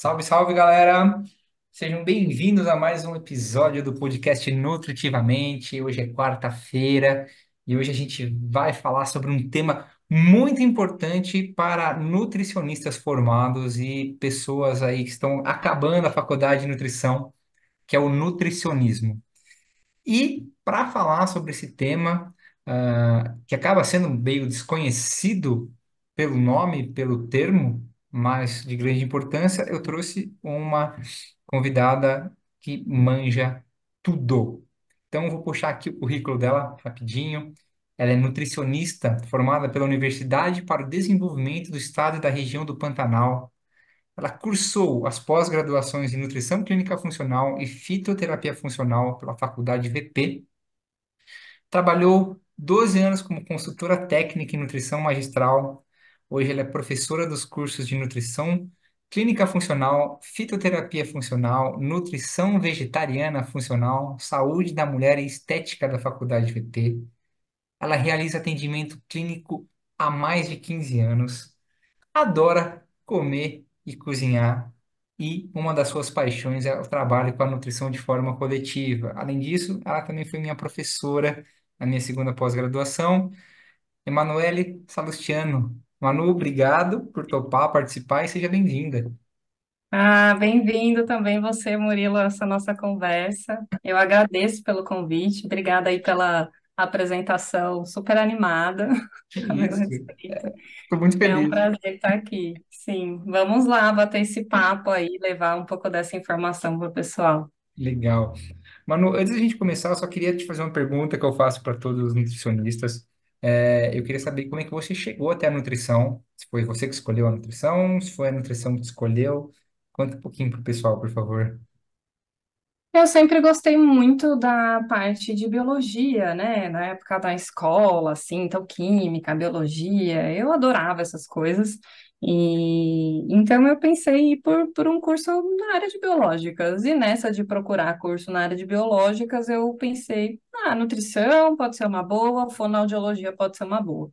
Salve, salve, galera! Sejam bem-vindos a mais um episódio do podcast Nutritivamente. Hoje é quarta-feira e hoje a gente vai falar sobre um tema muito importante para nutricionistas formados e pessoas aí que estão acabando a faculdade de nutrição, que é o nutricionismo. E para falar sobre esse tema, que acaba sendo meio desconhecido pelo nome, pelo termo, mas de grande importância, eu trouxe uma convidada que manja tudo. Então, eu vou puxar aqui o currículo dela rapidinho. Ela é nutricionista formada pela Universidade para o Desenvolvimento do Estado e da Região do Pantanal. Ela cursou as pós-graduações em Nutrição Clínica Funcional e Fitoterapia Funcional pela Faculdade VP. Trabalhou 12 anos como consultora técnica em nutrição magistral. Hoje ela é professora dos cursos de nutrição clínica funcional, fitoterapia funcional, nutrição vegetariana funcional, saúde da mulher e estética da Faculdade VT. Ela realiza atendimento clínico há mais de 15 anos. Adora comer e cozinhar. E uma das suas paixões é o trabalho com a nutrição de forma coletiva. Além disso, ela também foi minha professora na minha segunda pós-graduação, Emanuele Salustiano. Manu, obrigado por topar, participar e seja bem-vinda. Ah, bem-vindo também você, Murilo, a essa nossa conversa. Eu agradeço pelo convite, obrigada aí pela apresentação super animada, É a meu isso. respeito. Estou muito É um feliz. prazer estar aqui. Sim, vamos lá bater esse papo aí, levar um pouco dessa informação para o pessoal. Legal. Manu, antes da gente começar, eu só queria te fazer uma pergunta que eu faço para todos os nutricionistas. Eu queria saber como é que você chegou até a nutrição. Se foi você que escolheu a nutrição, se foi a nutrição que te escolheu. Conta um pouquinho pro pessoal, por favor. Eu sempre gostei muito da parte de biologia, né? Na época da escola, assim, então química, biologia, eu adorava essas coisas. E então eu pensei em ir por um curso na área de biológicas. E nessa de procurar curso na área de biológicas, eu pensei, nutrição pode ser uma boa, fonoaudiologia pode ser uma boa.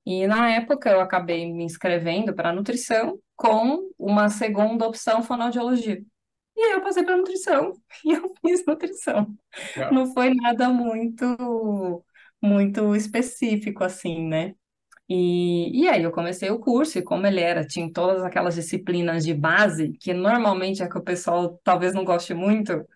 E na época eu acabei me inscrevendo para nutrição com uma segunda opção, fonoaudiologia. E aí eu passei para nutrição e eu fiz nutrição. Legal. Não foi nada muito específico assim, né? E aí eu comecei o curso e como ele era, tinha todas aquelas disciplinas de base que normalmente é que o pessoal talvez não goste muito, Claro.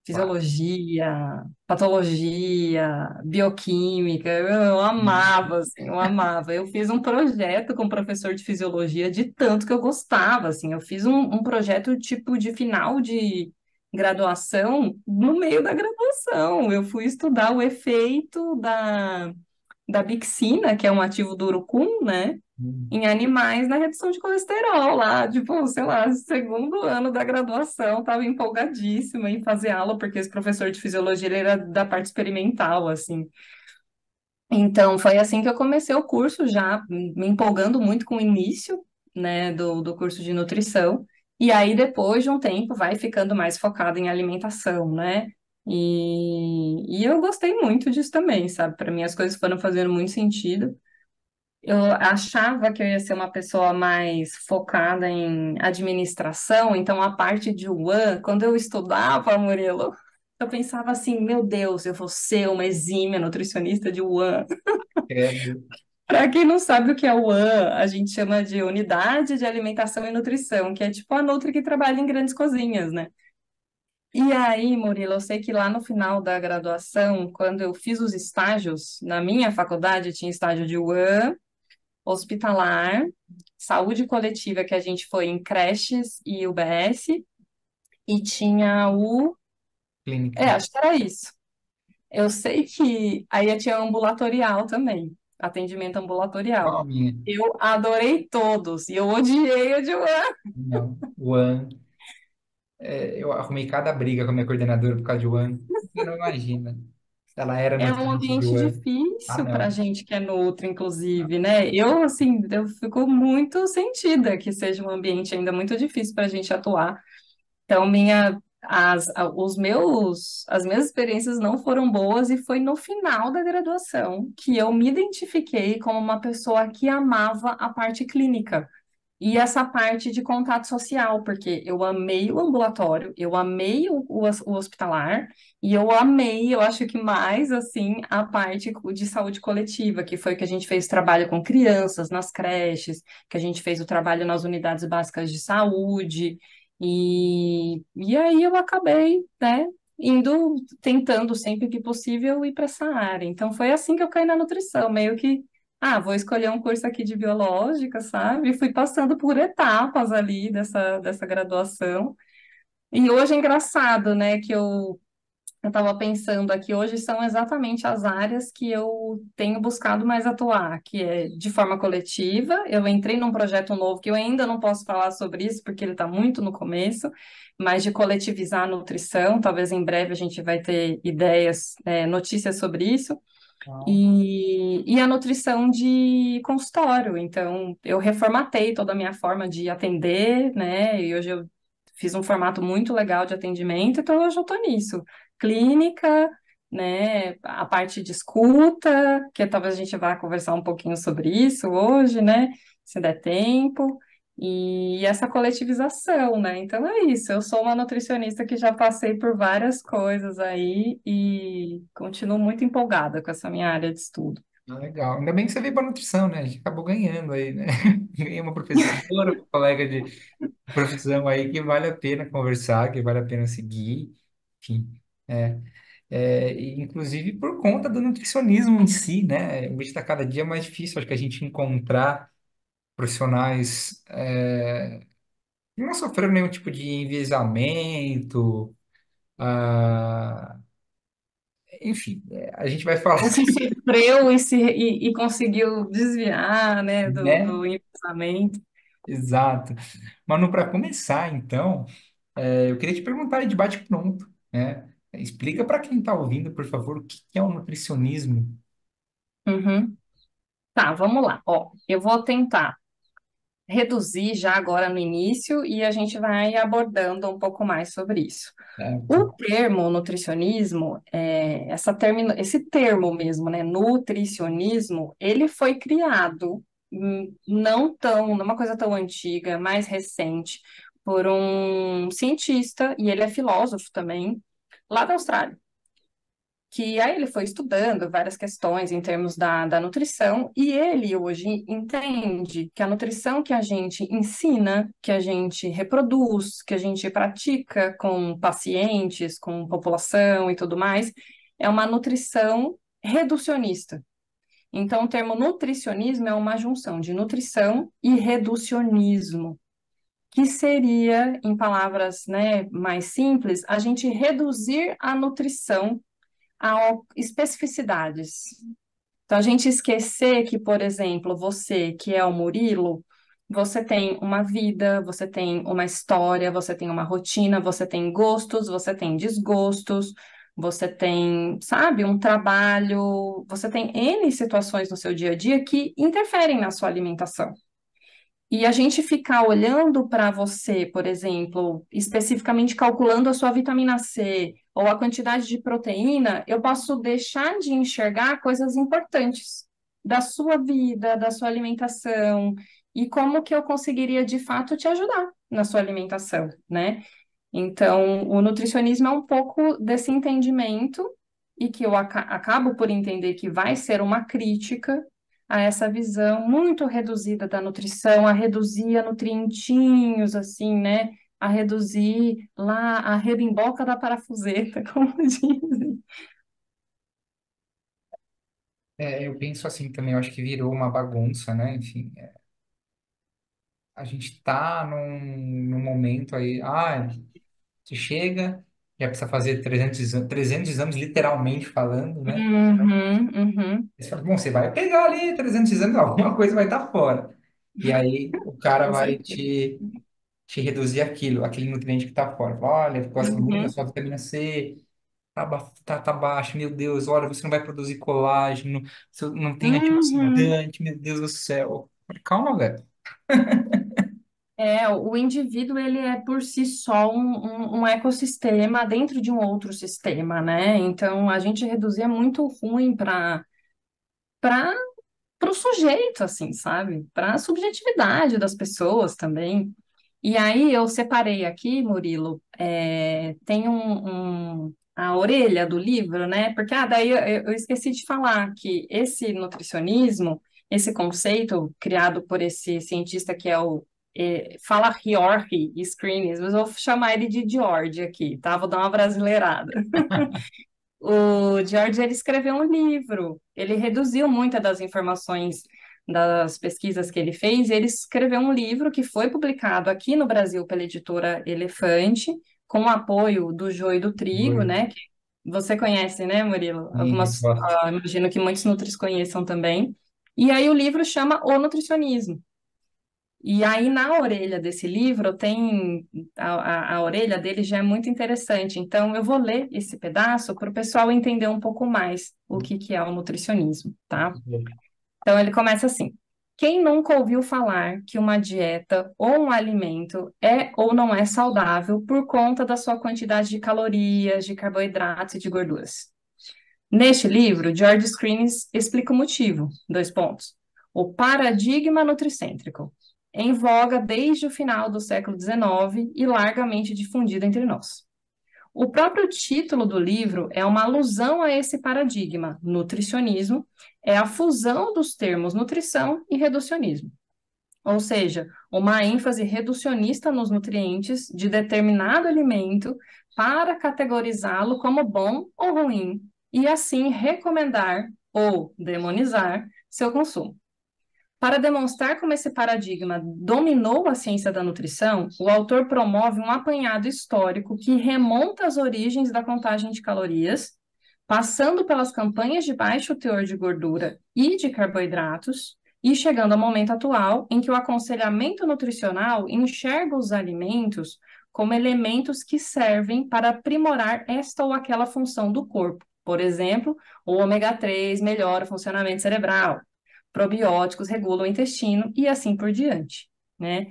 fisiologia, patologia, bioquímica, eu amava, assim, eu amava. Eu fiz um projeto com o professor de fisiologia de tanto que eu gostava, assim, eu fiz um projeto tipo de final de graduação no meio da graduação. Eu fui estudar o efeito da bixina, que é um ativo do urucum, né? Hum. Em animais na redução de colesterol lá, tipo, sei lá, segundo ano da graduação, estava empolgadíssima em fazer aula, porque esse professor de fisiologia ele era da parte experimental, assim. Então, foi assim que eu comecei o curso, já me empolgando muito com o início, né, do curso de nutrição, e aí depois de um tempo vai ficando mais focado em alimentação, né? E eu gostei muito disso também, sabe? Para mim as coisas foram fazendo muito sentido. Eu achava que eu ia ser uma pessoa mais focada em administração, então a parte de One, quando eu estudava, Murilo, eu pensava assim, meu Deus, eu vou ser uma exímia nutricionista de One. Credo. Para quem não sabe o que é o One, a gente chama de Unidade de Alimentação e Nutrição, que é tipo a Nutri que trabalha em grandes cozinhas, né? E aí, Murilo, eu sei que lá no final da graduação, quando eu fiz os estágios, na minha faculdade tinha estágio de One, hospitalar, saúde coletiva, que a gente foi em creches e UBS, e tinha Clínica. acho que era isso. Eu sei que aí tinha ambulatorial também, atendimento Qual ambulatorial. a minha? Eu adorei todos, e eu odiei o de UAN. Não. One. Eu arrumei cada briga com a minha coordenadora por causa de One. Você não imagina. Ela era É um nutricionista de ambiente One. Ah, difícil para não. gente que é nutri, inclusive, né? Eu, assim, eu fico muito sentida que seja um ambiente ainda muito difícil para a gente atuar. Então, as minhas experiências não foram boas e foi no final da graduação que eu me identifiquei como uma pessoa que amava a parte clínica. E essa parte de contato social, porque eu amei o ambulatório, eu amei o hospitalar, e eu amei, eu acho que mais, assim, a parte de saúde coletiva, que foi que a gente fez trabalho com crianças nas creches, que a gente fez o trabalho nas unidades básicas de saúde, e aí eu acabei, né, indo, tentando sempre que possível ir para essa área. Então foi assim que eu caí na nutrição, meio que vou escolher um curso aqui de biológica, sabe? E fui passando por etapas ali dessa graduação. E hoje é engraçado, né, que eu estava pensando aqui, hoje são exatamente as áreas que eu tenho buscado mais atuar, que é de forma coletiva. Eu entrei num projeto novo que eu ainda não posso falar sobre isso, porque ele está muito no começo, mas de coletivizar a nutrição, talvez em breve a gente vai ter ideias, notícias sobre isso. E a nutrição de consultório. Então, eu reformatei toda a minha forma de atender, né? E hoje eu fiz um formato muito legal de atendimento, então hoje eu estou nisso. Clínica, né? A parte de escuta, que talvez a gente vá conversar um pouquinho sobre isso hoje, né? Se der tempo. E essa coletivização, né? Então é isso. Eu sou uma nutricionista que já passei por várias coisas aí e continuo muito empolgada com essa minha área de estudo. Legal. Ainda bem que você veio para nutrição, né? A gente acabou ganhando aí, né? Ganhei uma professora, uma colega de profissão aí que vale a pena conversar, que vale a pena seguir. Enfim, é, e inclusive por conta do nutricionismo em si, né? Hoje está cada dia mais difícil, acho que a gente encontrar profissionais que não sofreram nenhum tipo de enviesamento, ah, enfim, a gente vai falar, Ou que sofreu e conseguiu desviar, né, né? do embasamento. Exato. Manu, para começar, então, eu queria te perguntar aí de bate-pronto, né? Explica para quem está ouvindo, por favor, o que que é o nutricionismo. Uhum. Tá, vamos lá. Ó, eu vou tentar reduzir já agora no início e a gente vai abordando um pouco mais sobre isso. O Certo? termo nutricionismo, esse termo mesmo, né, nutricionismo, ele foi criado não uma coisa tão antiga, mais recente, por um cientista, e ele é filósofo também, lá da Austrália que aí ele foi estudando várias questões em termos da nutrição, e ele hoje entende que a nutrição que a gente ensina, que a gente reproduz, que a gente pratica com pacientes, com população e tudo mais, é uma nutrição reducionista. Então, o termo nutricionismo é uma junção de nutrição e reducionismo, que seria, em palavras, né, mais simples, a gente reduzir a nutrição a especificidades. Então, a gente esquecer que, por exemplo, você que é o Murilo, você tem uma vida, você tem uma história, você tem uma rotina, você tem gostos, você tem desgostos, você tem, sabe, um trabalho, você tem N situações no seu dia a dia que interferem na sua alimentação. E a gente ficar olhando para você, por exemplo, especificamente calculando a sua vitamina C ou a quantidade de proteína, eu posso deixar de enxergar coisas importantes da sua vida, da sua alimentação e como que eu conseguiria de fato te ajudar na sua alimentação, né? Então, o nutricionismo é um pouco desse entendimento e que eu acabo por entender que vai ser uma crítica a essa visão muito reduzida da nutrição, a reduzir a nutrientinhos, assim, né? A reduzir lá a rebimboca da parafuseta, como dizem. Eu penso assim também, eu acho que virou uma bagunça, né? Enfim, a gente está num momento aí, você chega, já precisa fazer 300 exames, literalmente falando, né? Uhum, uhum, Você fala, bom, você vai pegar ali 300 exames, alguma coisa vai estar fora. E aí o cara com vai certeza. te reduzir aquele nutriente que está fora. Fala, olha, ficou acima, Uhum, sua vitamina C tá baixa, meu Deus, olha, você não vai produzir colágeno, você não tem uhum. antioxidante, meu Deus do céu. Calma, velho. O indivíduo ele é por si só um ecossistema dentro de um outro sistema, né? Então a gente reduzir é muito ruim para o sujeito, assim, sabe? Para a subjetividade das pessoas também. E aí eu separei aqui, Murilo, tem a orelha do livro, né? Porque daí eu esqueci de falar que esse nutricionismo, esse conceito criado por esse cientista que é fala George Screenes, mas eu vou chamar ele de George aqui, tá? Vou dar uma brasileirada. O George, ele escreveu um livro, ele reduziu muitas das informações das pesquisas que ele fez, e ele escreveu um livro que foi publicado aqui no Brasil pela editora Elefante, com o apoio do Joio e do Trigo, Doido. né? Que você conhece, né, Murilo? Gosto. Imagino que muitos nutris conheçam também. E aí o livro chama O Nutricionismo. E aí, na orelha desse livro, tem a orelha dele já é muito interessante. Então, eu vou ler esse pedaço para o pessoal entender um pouco mais o que que é o nutricionismo, tá? Então, ele começa assim: quem nunca ouviu falar que uma dieta ou um alimento é ou não é saudável por conta da sua quantidade de calorias, de carboidratos e de gorduras? Neste livro, George Screenes explica o motivo, dois pontos. O paradigma nutricêntrico, em voga desde o final do século XIX e largamente difundido entre nós. O próprio título do livro é uma alusão a esse paradigma. Nutricionismo é a fusão dos termos nutrição e reducionismo, ou seja, uma ênfase reducionista nos nutrientes de determinado alimento para categorizá-lo como bom ou ruim e assim recomendar ou demonizar seu consumo. Para demonstrar como esse paradigma dominou a ciência da nutrição, o autor promove um apanhado histórico que remonta às origens da contagem de calorias, passando pelas campanhas de baixo teor de gordura e de carboidratos, e chegando ao momento atual em que o aconselhamento nutricional enxerga os alimentos como elementos que servem para aprimorar esta ou aquela função do corpo. Por exemplo, o ômega 3 melhora o funcionamento cerebral, probióticos regulam o intestino e assim por diante, né?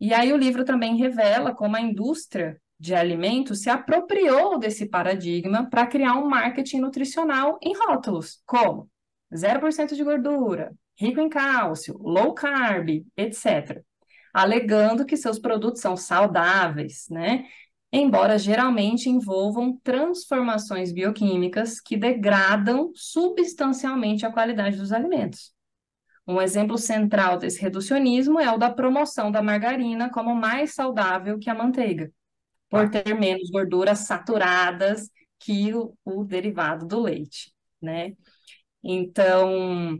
E aí o livro também revela como a indústria de alimentos se apropriou desse paradigma para criar um marketing nutricional em rótulos, como 0% de gordura, rico em cálcio, low carb, etc., alegando que seus produtos são saudáveis, né? Embora geralmente envolvam transformações bioquímicas que degradam substancialmente a qualidade dos alimentos. Um exemplo central desse reducionismo é o da promoção da margarina como mais saudável que a manteiga, por Tá. ter menos gorduras saturadas que o derivado do leite, né? Então,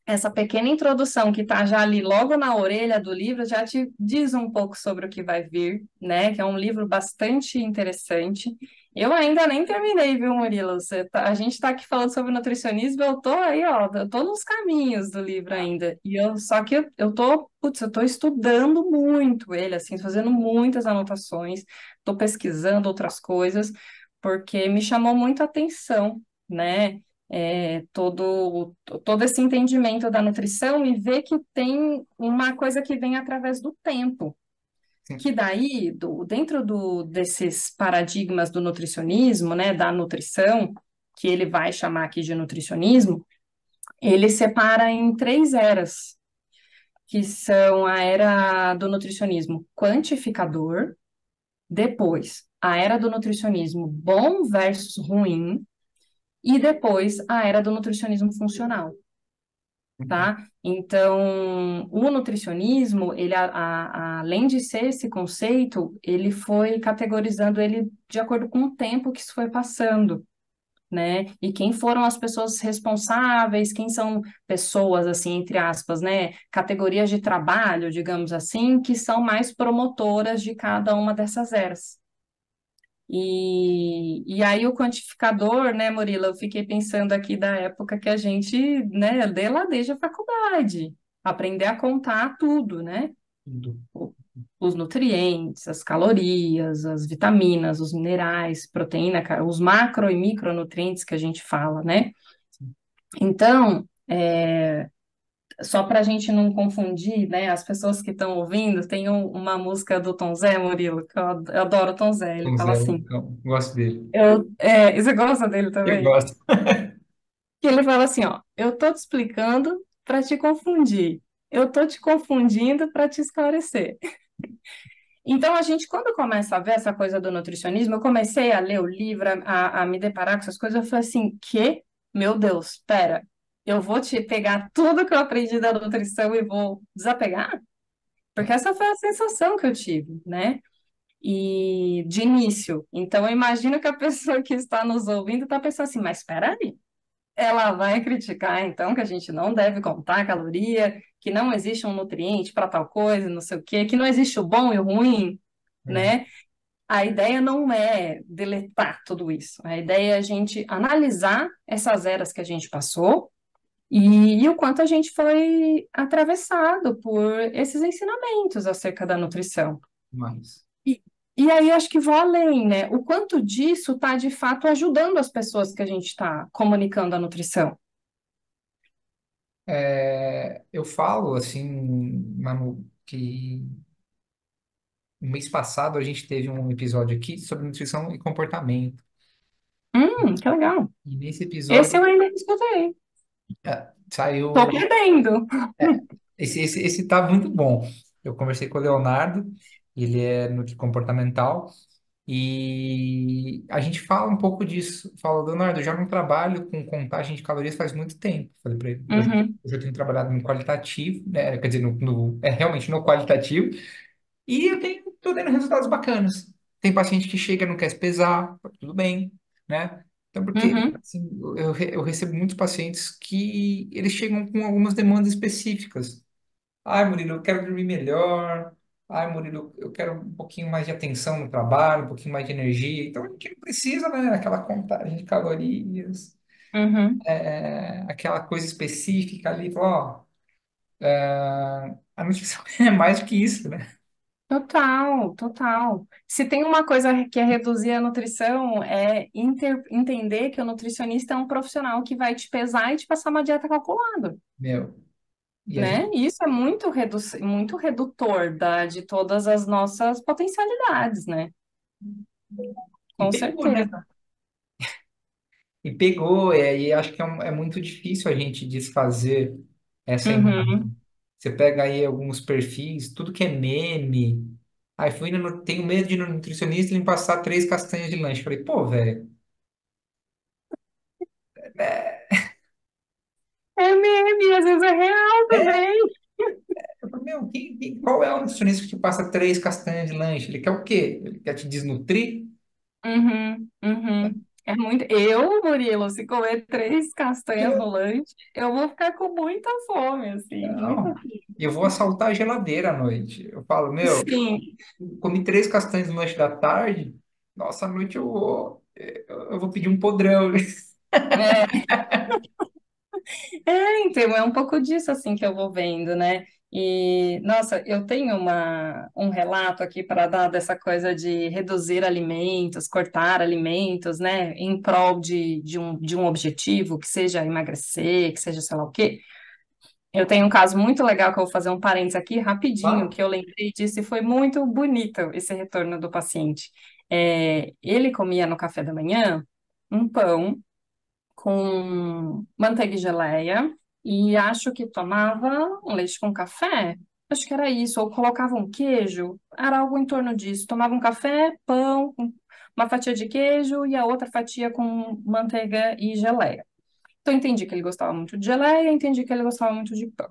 essa pequena introdução que está já ali logo na orelha do livro já te diz um pouco sobre o que vai vir, né? Que é um livro bastante interessante. Eu ainda nem terminei, viu, Murilo? A gente está aqui falando sobre nutricionismo, eu tô aí, ó, eu tô nos caminhos do livro ainda. Só que eu tô estudando muito ele, assim, fazendo muitas anotações, tô pesquisando outras coisas, porque me chamou muito a atenção, né? Todo esse entendimento da nutrição e ver que tem uma coisa que vem através do tempo, Sim. que daí, desses paradigmas do nutricionismo, né, da nutrição, que ele vai chamar aqui de nutricionismo, ele separa em três eras, que são a era do nutricionismo quantificador, depois a era do nutricionismo bom versus ruim, e depois a era do nutricionismo funcional. Uhum. Tá? Então, o nutricionismo, ele, além de ser esse conceito, ele foi categorizando ele de acordo com o tempo que isso foi passando, né? E quem foram as pessoas responsáveis, quem são pessoas, assim, entre aspas, né? Categorias de trabalho, digamos assim, que são mais promotoras de cada uma dessas eras. E aí o quantificador, né, Murilo, eu fiquei pensando aqui da época que a gente, né, de lá desde a faculdade, aprender a contar tudo, né? Tudo. O- Os nutrientes, as calorias, as vitaminas, os minerais, proteína, os macro e micronutrientes que a gente fala, né? Então, só para a gente não confundir, né, as pessoas que estão ouvindo, tem uma música do Tom Zé, Murilo, que eu adoro o Tom Zé, ele Tom fala Zé, assim, eu gosto dele. você gosta dele Eu também? gosto. Que ele fala assim, ó, eu tô te explicando para te confundir. Eu tô te confundindo para te esclarecer. Então, a gente, quando começa a ver essa coisa do nutricionismo, eu comecei a ler o livro, a me deparar com essas coisas, eu falei assim, que? Meu Deus, espera, eu vou te pegar tudo que eu aprendi da nutrição e vou desapegar? Porque essa foi a sensação que eu tive, né? E de início. Então, eu imagino que a pessoa que está nos ouvindo está pensando assim, mas espera aí, ela vai criticar, então, que a gente não deve contar caloria, que não existe um nutriente para tal coisa, não sei o quê, que não existe o bom e o ruim, Hum. né? A ideia não é deletar tudo isso. A ideia é a gente analisar essas eras que a gente passou e o quanto a gente foi atravessado por esses ensinamentos acerca da nutrição. Mas, E, e aí acho que vou além, né? O quanto disso está de fato ajudando as pessoas que a gente está comunicando a nutrição. eu falo assim, Manu, que no mês passado a gente teve um episódio aqui sobre nutrição e comportamento. Que legal. E nesse Esse eu episódio ainda não escutei. Tô saiu. perdendo. Esse tá muito bom. Eu conversei com o Leonardo, ele é comportamental, e a gente fala um pouco disso. Fala, Leonardo, eu já não trabalho com contagem de calorias faz muito tempo. Falei para ele, Uhum, eu já tenho trabalhado no qualitativo, né? Quer dizer, realmente no qualitativo, e tô tendo resultados bacanas. Tem paciente que chega, não quer se pesar, tá tudo bem, né? Então, porque uhum, assim, eu recebo muitos pacientes que eles chegam com algumas demandas específicas. Ai, Murilo, eu quero dormir melhor. Ai, Murilo, eu quero um pouquinho mais de atenção no trabalho, um pouquinho mais de energia. Então, a gente não precisa, né, aquela contagem de calorias, uhum. aquela coisa específica ali. Ó, a nutrição é mais do que isso, né? Total, total. Se tem uma coisa que é reduzir a nutrição, é entender que o nutricionista é um profissional que vai te pesar e te passar uma dieta calculada, Meu, e a né? gente, E isso é muito redutor de todas as nossas potencialidades, né? e Com pegou, né? certeza. E pegou, e aí acho que é muito difícil a gente desfazer essa imagem. Uhum, Você pega aí alguns perfis, tudo que é meme. Aí tenho medo de ir no nutricionista e me passar 3 castanhas de lanche. Falei, pô, velho, é meme, às vezes é real também. eu falei, meu, qual é o nutricionista que te passa 3 castanhas de lanche? Ele quer o quê? Ele quer te desnutrir? Uhum, uhum. É muito. Eu, Murilo, se comer 3 castanhas no lanche, eu vou ficar com muita fome, assim, muita Não. fome. Eu vou assaltar a geladeira à noite. Eu falo, meu, Sim. comi 3 castanhas no lanche da tarde. Nossa, à noite eu vou pedir um podrão. É, então, é um pouco disso, assim, que eu vou vendo, né? E, nossa, eu tenho um relato aqui para dar dessa coisa de reduzir alimentos, cortar alimentos, né, em prol de um objetivo, que seja emagrecer, que seja sei lá o quê. Eu tenho um caso muito legal que eu vou fazer um parênteses aqui rapidinho, Ah, que eu lembrei disso e foi muito bonito esse retorno do paciente. Ele comia no café da manhã um pão com manteiga e geleia e acho que tomava um leite com café. Acho que era isso, ou colocava um queijo, era algo em torno disso. Tomava um café, pão, uma fatia de queijo e a outra fatia com manteiga e geleia. Então, eu entendi que ele gostava muito de geleia, entendi que ele gostava muito de pão.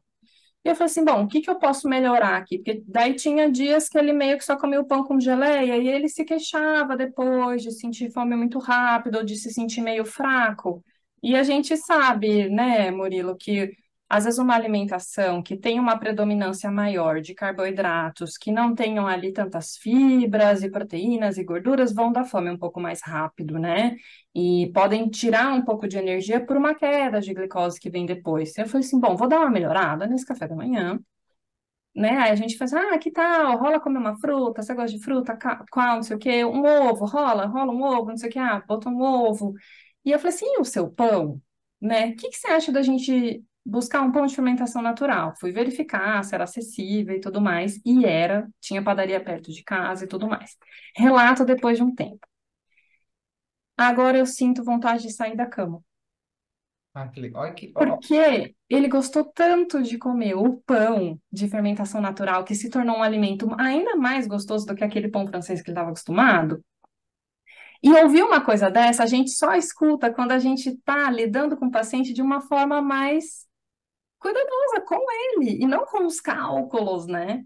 E eu falei assim, bom, o que que eu posso melhorar aqui? Porque daí tinha dias que ele meio que só comia o pão com geleia e ele se queixava depois de sentir fome muito rápido ou de se sentir meio fraco. E a gente sabe, né, Murilo, que às vezes uma alimentação que tem uma predominância maior de carboidratos, que não tenham ali tantas fibras e proteínas e gorduras, vão dar fome um pouco mais rápido, né? E podem tirar um pouco de energia por uma queda de glicose que vem depois. Eu falei assim, bom, vou dar uma melhorada nesse café da manhã, né? Aí a gente faz, que tal? Rola comer uma fruta, você gosta de fruta? Qual, não sei o quê, um ovo, rola um ovo, não sei o quê, bota um ovo. E eu falei assim, e o seu pão, né? O que que você acha da gente buscar um pão de fermentação natural? Fui verificar se era acessível e tudo mais, e era, tinha padaria perto de casa e tudo mais. Relato depois de um tempo. Agora eu sinto vontade de sair da cama. Ah, que legal. Olha que, ó, Porque ele gostou tanto de comer o pão de fermentação natural que se tornou um alimento ainda mais gostoso do que aquele pão francês que ele estava acostumado. E ouvir uma coisa dessa, a gente só escuta quando a gente está lidando com o paciente de uma forma mais cuidadosa com ele e não com os cálculos, né?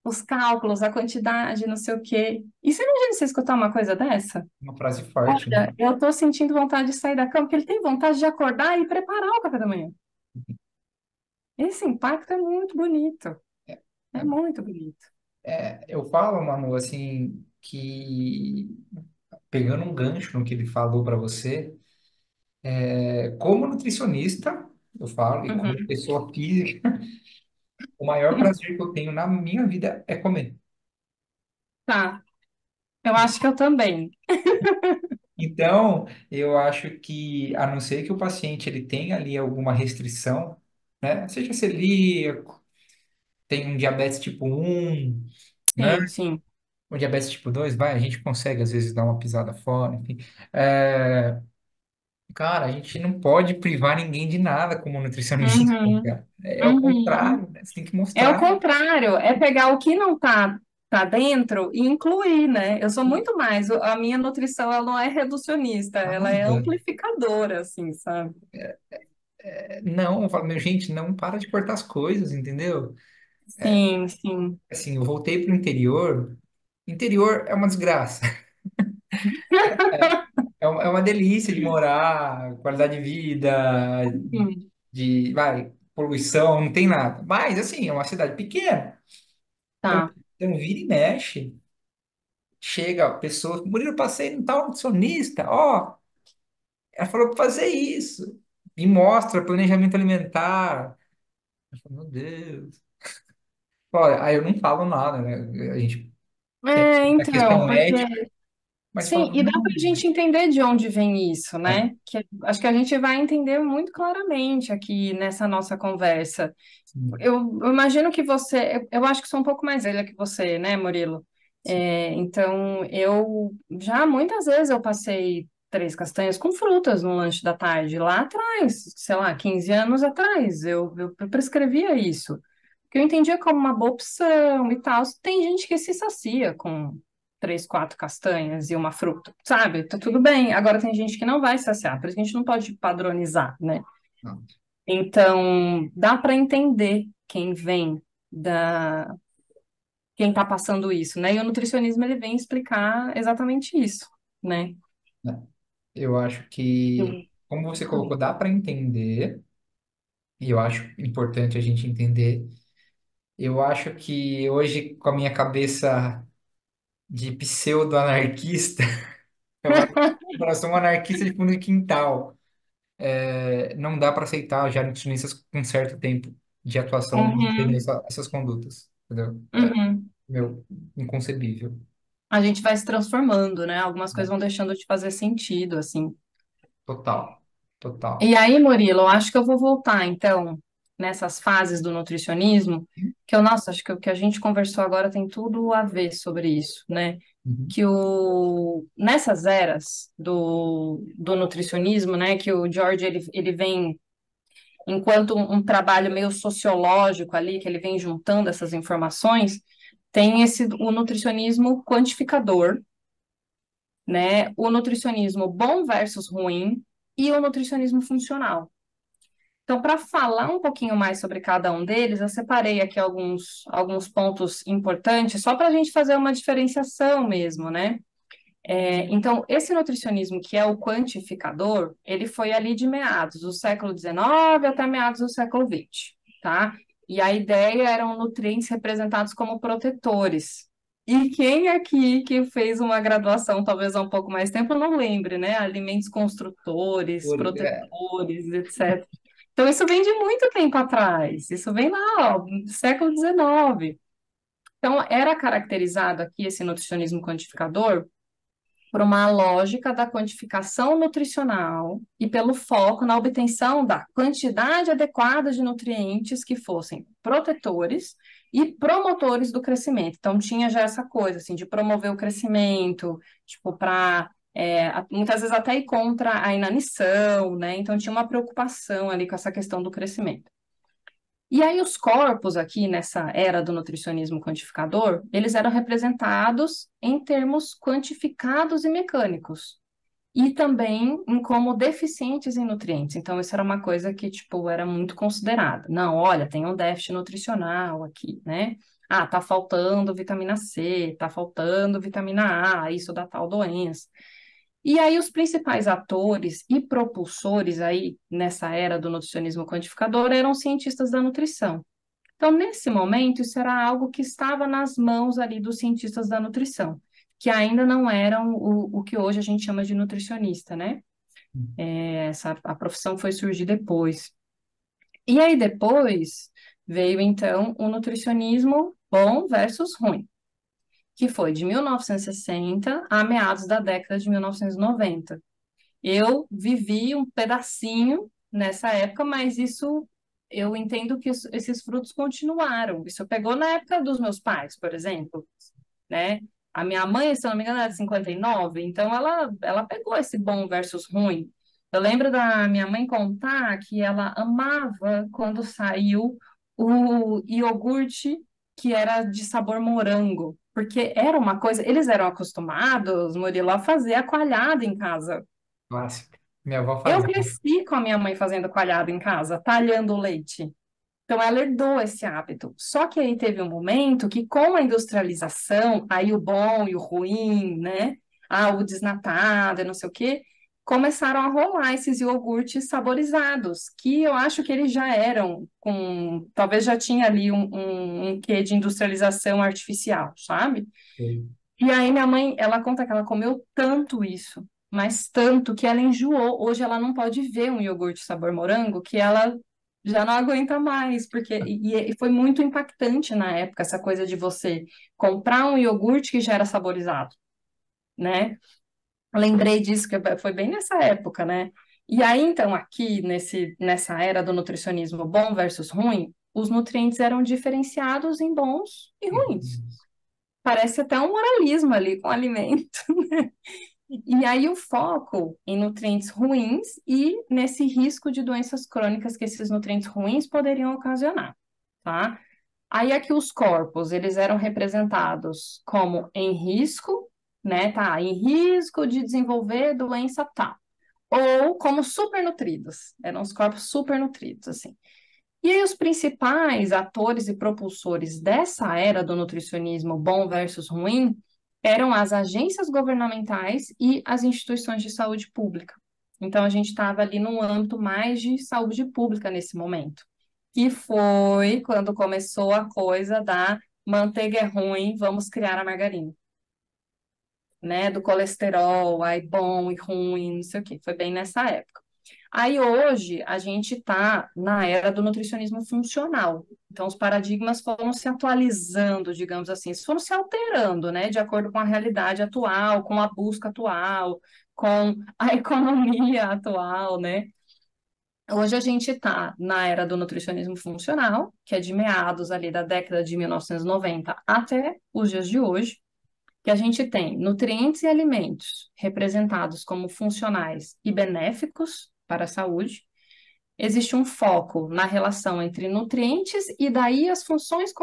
Os cálculos, a quantidade, não sei o quê. E você imagina você escutar uma coisa dessa? uma frase forte, né? Olha, eu tô sentindo vontade de sair da cama, porque ele tem vontade de acordar e preparar o café da manhã. Esse impacto é muito bonito. É muito bonito. Eu falo, Manu, assim, que pegando um gancho no que ele falou para você, como nutricionista, eu falo, e como Uhum. pessoa física, o maior prazer que eu tenho na minha vida é comer. Tá, eu acho que eu também. Então, eu acho que, a não ser que o paciente ele tenha ali alguma restrição, né? Seja celíaco, tem um diabetes tipo 1, né? Sim, sim. O diabetes tipo 2 vai, a gente consegue às vezes dar uma pisada fora, enfim. É, cara, a gente não pode privar ninguém de nada como nutricionista, Uhum, cara. É o uhum. contrário, né? Você tem que É o mostrar. contrário, é pegar o que não tá dentro e incluir, né? Eu sou E muito mais, a minha nutrição ela não é reducionista, ela é nada. amplificadora, assim, sabe? Não, eu falo, meu, gente, não para de cortar as coisas, entendeu? Sim, sim. Assim, eu voltei pro interior. Interior é uma desgraça. É uma delícia de morar, qualidade de vida, Sim, poluição, não tem nada. Mas, assim, é uma cidade pequena. Então, tá. então vira e mexe. Chega a pessoa, Murilo, passei no tal nutricionista, ó, ela falou para fazer isso. E mostra planejamento alimentar. Eu falo, meu Deus. Olha, aí eu não falo nada, né? A gente tem É, a então, questão porque ética, mas sim, fala, e dá para não. a gente entender de onde vem isso, É, né? Que acho que a gente vai entender muito claramente aqui nessa nossa conversa. sim, Eu imagino que você, eu acho que sou um pouco mais velha que você, né, Murilo? sim. Então, eu já muitas vezes eu passei três castanhas com frutas no lanche da tarde, lá atrás, sei lá, 15 anos atrás, eu prescrevia isso, porque eu entendia como uma boa opção e tal. Tem gente que se sacia com três, quatro castanhas e uma fruta, sabe? Tá tudo bem. Agora tem gente que não vai saciar, por isso que a gente não pode padronizar, né? Não, Então, dá para entender quem vem da quem está passando isso, né? E o nutricionismo ele vem explicar exatamente isso, né? né? Eu acho que, Eu- como você colocou, dá para entender, e eu acho importante a gente entender. Eu acho que hoje, com a minha cabeça de pseudo-anarquista, eu acho que eu sou um anarquista de fundo de quintal. Não dá para aceitar já nutricionistas com certo tempo de atuação mantendo Uhum, essas condutas, entendeu? uhum. Meu, inconcebível, A gente vai se transformando, né? Algumas coisas né? vão deixando de fazer sentido, assim. Total, total. E aí, Murilo, eu acho que eu vou voltar, então, nessas fases do nutricionismo, que eu, nossa, acho que o que a gente conversou agora tem tudo a ver sobre isso, né? Uhum. Que nessas eras do nutricionismo, né, que o George ele vem enquanto um trabalho meio sociológico ali, que ele vem juntando essas informações, tem o nutricionismo quantificador, né, o nutricionismo bom versus ruim e o nutricionismo funcional. Então, para falar um pouquinho mais sobre cada um deles, eu separei aqui alguns pontos importantes, só para a gente fazer uma diferenciação mesmo, né? Então, esse nutricionismo que é o quantificador, ele foi ali de meados do século XIX até meados do século XX, tá? E a ideia eram nutrientes representados como protetores. E quem aqui que fez uma graduação, talvez há um pouco mais tempo, não lembre, né? Alimentos construtores, É, protetores, etc. Então, isso vem de muito tempo atrás. Isso vem lá, ó, do século XIX. Então, era caracterizado aqui esse nutricionismo quantificador por uma lógica da quantificação nutricional e pelo foco na obtenção da quantidade adequada de nutrientes que fossem protetores e promotores do crescimento. Então, tinha já essa coisa, assim, de promover o crescimento, tipo, para muitas vezes até ir contra a inanição, né? Então tinha uma preocupação ali com essa questão do crescimento. E aí os corpos aqui nessa era do nutricionismo quantificador, eles eram representados em termos quantificados e mecânicos. E também como deficientes em nutrientes. Então, isso era uma coisa que, tipo, era muito considerada. Não, olha, tem um déficit nutricional aqui, né? Ah, tá faltando vitamina C, tá faltando vitamina A, isso dá tal doença. E aí, os principais atores e propulsores aí, nessa era do nutricionismo quantificador, eram cientistas da nutrição. Então, nesse momento, isso era algo que estava nas mãos ali dos cientistas da nutrição, que ainda não eram o que hoje a gente chama de nutricionista, né? A profissão foi surgir depois. E aí depois veio, então, o nutricionismo bom versus ruim, que foi de 1960 a meados da década de 1990. Eu vivi um pedacinho nessa época, mas isso eu entendo que esses frutos continuaram. Isso pegou na época dos meus pais, por exemplo, né? A minha mãe, se eu não me engano, era de 59, então ela pegou esse bom versus ruim. Eu lembro da minha mãe contar que ela amava quando saiu o iogurte que era de sabor morango, porque era uma coisa, eles eram acostumados, Murilo, a fazer a coalhada em casa. Clássico. Minha avó Eu fazia. cresci com a minha mãe fazendo coalhada em casa, talhando o leite. Então, ela herdou esse hábito. Só que aí teve um momento que, com a industrialização, aí o bom e o ruim, né? Ah, o desnatado e não sei o quê, começaram a rolar esses iogurtes saborizados, que eu acho que eles já eram com. Talvez já tinha ali um quê de industrialização artificial, sabe? E aí minha mãe, ela conta que ela comeu tanto isso, mas tanto que ela enjoou. Hoje ela não pode ver um iogurte sabor morango, que ela já não aguenta mais, porque e foi muito impactante na época essa coisa de você comprar um iogurte que já era saborizado, né? Lembrei disso que foi bem nessa época, né? E aí então aqui nessa era do nutricionismo bom versus ruim, os nutrientes eram diferenciados em bons e ruins. Parece até um moralismo ali com o alimento. E aí o foco em nutrientes ruins e nesse risco de doenças crônicas que esses nutrientes ruins poderiam ocasionar, tá? Aí aqui os corpos, eles eram representados como em risco, né, tá? Em risco de desenvolver doença tal. Ou como supernutridos. Eram os corpos supernutridos, assim. E aí os principais atores e propulsores dessa era do nutricionismo bom versus ruim eram as agências governamentais e as instituições de saúde pública. Então a gente estava ali num âmbito mais de saúde pública nesse momento. Que foi quando começou a coisa da manteiga é ruim, vamos criar a margarina, né? Do colesterol, aí bom e ruim, não sei o quê. Foi bem nessa época. Aí hoje a gente está na era do nutricionismo funcional. Então os paradigmas foram se atualizando, digamos assim, foram se alterando, né, de acordo com a realidade atual, com a busca atual, com a economia atual, né? Hoje a gente está na era do nutricionismo funcional, que é de meados ali da década de 1990 até os dias de hoje, que a gente tem nutrientes e alimentos representados como funcionais e benéficos para a saúde. Existe um foco na relação entre nutrientes e daí as funções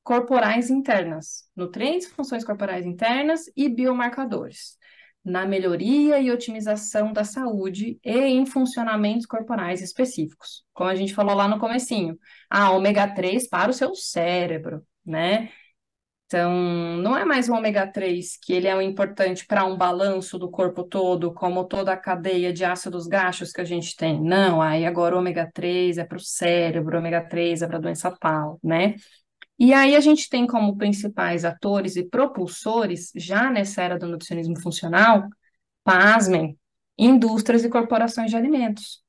corporais internas. Nutrientes, funções corporais internas e biomarcadores. Na melhoria e otimização da saúde e em funcionamentos corporais específicos. Como a gente falou lá no comecinho, a ômega 3 para o seu cérebro, né? Então, não é mais o ômega 3 que ele é o importante para um balanço do corpo todo, como toda a cadeia de ácidos graxos que a gente tem. Não, aí agora o ômega 3 é para o cérebro, o ômega 3 é para a doença tal, né? E aí a gente tem como principais atores e propulsores, já nessa era do nutricionismo funcional, pasmem, indústrias e corporações de alimentos.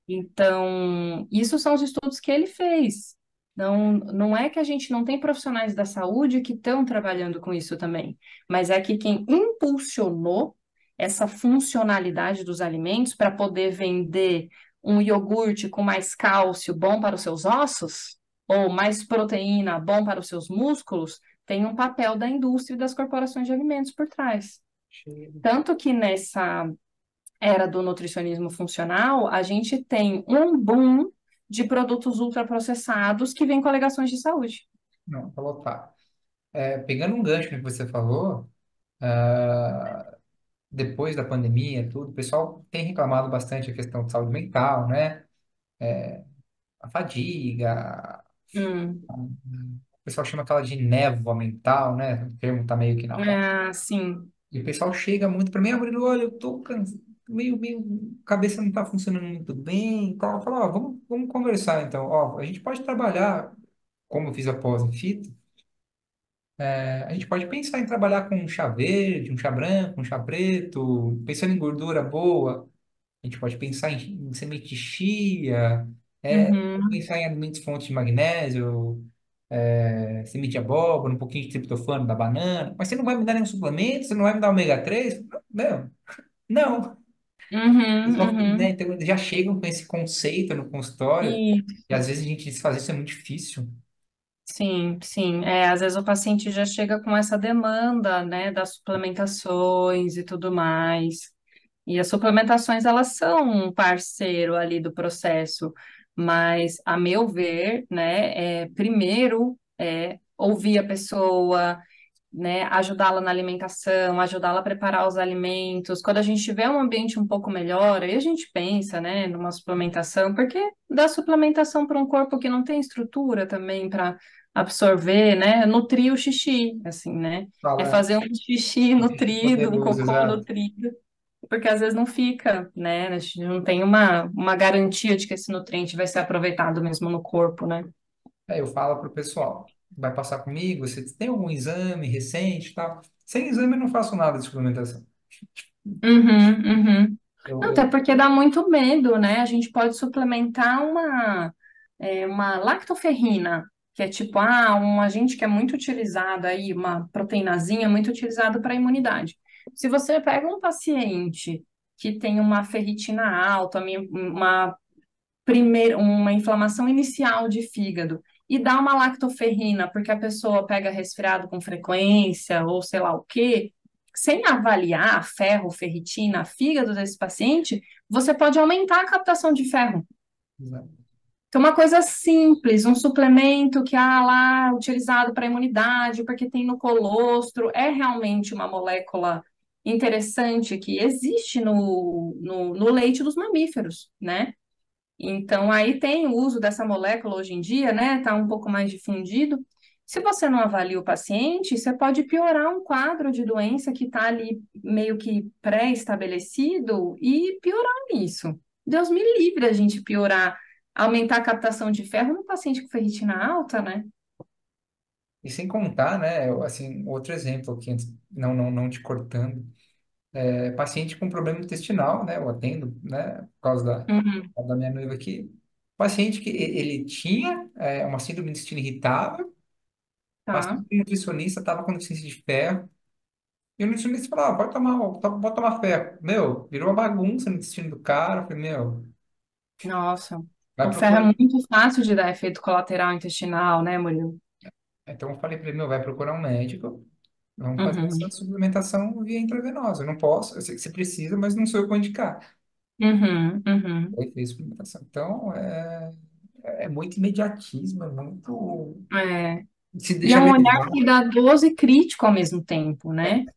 Então, isso são os estudos que ele fez. Não é que a gente não tem profissionais da saúde que estão trabalhando com isso também, mas é que quem impulsionou essa funcionalidade dos alimentos para poder vender um iogurte com mais cálcio bom para os seus ossos, ou mais proteína bom para os seus músculos, tem um papel da indústria e das corporações de alimentos por trás. Tanto que nessa era do nutricionismo funcional, a gente tem um boom de produtos ultraprocessados que vêm com alegações de saúde. Não, falou tá. Pegando um gancho no que você falou, ah, depois da pandemia, tudo, o pessoal tem reclamado bastante a questão de saúde mental, né? A fadiga, Hum, o pessoal chama aquela de névoa mental, né? O termo tá meio que na moda. sim. E o pessoal chega muito para mim, Murilo, olha, eu tô cansado, meio, cabeça não tá funcionando muito bem, e tal. Eu falo, ó, vamos conversar então. Ó, a gente pode trabalhar, como eu fiz a pós em fita, a gente pode pensar em trabalhar com um chá verde, um chá branco, um chá preto, pensando em gordura boa. A gente pode pensar em semente de chia, pode Uhum, pensar em alimentos fontes de magnésio, semente de abóbora, um pouquinho de triptofano da banana. Mas você não vai me dar nenhum suplemento, você não vai me dar ômega 3. Não, não. uhum, Eles só, né, uhum. então eles já chegam com esse conceito no consultório, e Isso. às vezes a gente desfazer isso é muito difícil. Sim, sim. Às vezes o paciente já chega com essa demanda, né, das suplementações e tudo mais. E as suplementações, elas são um parceiro ali do processo, mas, a meu ver, né, primeiro ouvir a pessoa, né, ajudá-la na alimentação, ajudá-la a preparar os alimentos. Quando a gente tiver um ambiente um pouco melhor, aí a gente pensa, né, numa suplementação, porque dá suplementação para um corpo que não tem estrutura também para absorver, né, nutrir o xixi, assim, né? É Fala, fazer um xixi xixi nutrido, um poderoso, cocô exato. nutrido, porque às vezes não fica, né? A gente não tem uma garantia de que esse nutriente vai ser aproveitado mesmo no corpo, né? Eu falo pro pessoal, vai passar comigo, você tem algum exame recente e tal? Sem exame eu não faço nada de suplementação. Uhum, uhum. Eu, Não, até eu, porque dá muito medo, né? A gente pode suplementar uma lactoferrina, que é tipo, um agente que é muito utilizado aí, uma proteínazinha muito utilizado para a imunidade. Se você pega um paciente que tem uma ferritina alta, uma inflamação inicial de fígado e dá uma lactoferrina porque a pessoa pega resfriado com frequência ou sei lá o quê, sem avaliar ferro, ferritina, fígado desse paciente, você pode aumentar a captação de ferro. Então, uma coisa simples, um suplemento que lá utilizado para imunidade, porque tem no colostro, é realmente uma molécula interessante que existe no leite dos mamíferos, né? Então, aí tem o uso dessa molécula hoje em dia, né? Está um pouco mais difundido. Se você não avalia o paciente, você pode piorar um quadro de doença que está ali meio que pré-estabelecido e piorar isso. Deus me livre a gente piorar, aumentar a captação de ferro no paciente com ferritina alta, né? e sem contar, né, assim, outro exemplo aqui, antes, não te cortando, paciente com problema intestinal, né, eu atendo, né, Uhum, por causa da minha noiva aqui, paciente que ele tinha uma síndrome de intestino irritável, passou tá. por um nutricionista, estava com deficiência de ferro, e o nutricionista falou, pode tomar ferro. Meu, virou uma bagunça no intestino do cara, eu falei, meu, Nossa. vai O ferro é procurar. muito fácil de dar efeito colateral intestinal, né, Murilo? Então eu falei para ele, meu, vai procurar um médico, vamos fazer essa Uhum, suplementação via intravenosa. Eu não posso, eu sei que você precisa, mas não sou eu que vou indicar. uhum, uhum. Aí fez suplementação. Então, é muito imediatismo, é muito. É. Se E é deixa um olhar levar. cuidadoso e crítico ao mesmo tempo, É, né?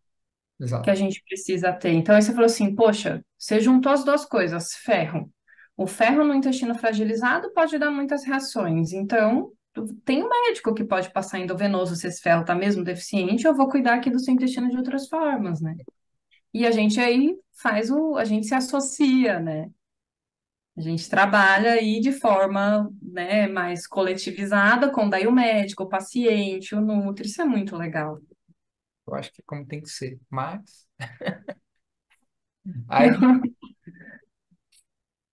Que a exato. gente precisa ter. Então, aí você falou assim, poxa, você juntou as duas coisas, ferro. O ferro no intestino fragilizado pode dar muitas reações. Então, tem um médico que pode passar endovenoso se esse ferro está mesmo deficiente, eu vou cuidar aqui do seu intestino de outras formas, né? E a gente aí a gente se associa, né? A gente trabalha aí de forma, né, mais coletivizada, com daí o médico, o paciente, o nutri, isso é muito legal. Eu acho que é como tem que ser. Mas. Aí,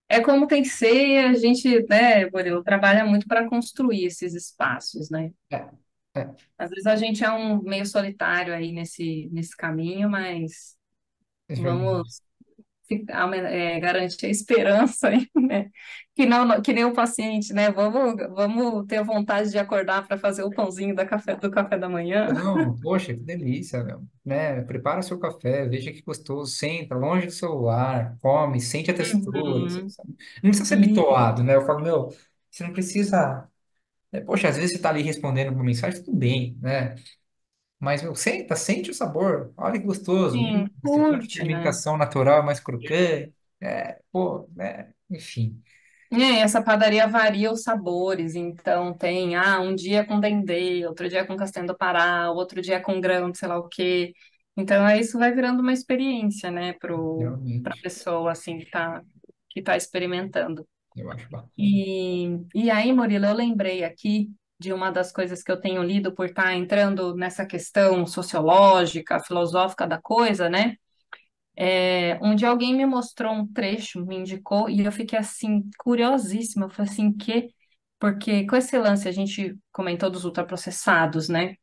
É como tem que ser, a gente, né, Murilo, trabalha muito para construir esses espaços, né? é, é, Às vezes a gente é um meio solitário aí nesse caminho, mas é verdade. vamos. garante a esperança, aí, né? Que nem o paciente, né? Vamos ter vontade de acordar para fazer o pãozinho do café da manhã. Não, poxa, que delícia, meu. Né? Prepara seu café, veja que gostoso, senta longe do celular, come, sente a textura, Uhum. sabe? Não precisa ser bitolado, né? Eu falo, meu, você não precisa. Poxa, às vezes você tá ali respondendo uma mensagem, tudo bem, né? Mas, meu, senta, sente o sabor, olha que gostoso. Sim, Você tem uma curte, né? fermentação natural, mais crocante. Pô, enfim. Essa padaria varia os sabores, então tem, um dia com dendê, outro dia com castanha do Pará, outro dia com grão de sei lá o quê. Então, aí isso vai virando uma experiência, né, pra Realmente, pessoa, assim, que tá experimentando. eu acho bacana. E aí, Murilo, eu lembrei aqui de uma das coisas que eu tenho lido por estar entrando nessa questão sociológica, filosófica da coisa, né? Onde alguém me mostrou um trecho, me indicou, e eu fiquei assim, curiosíssima. Eu falei assim, porque com esse lance a gente comentou dos ultraprocessados, né?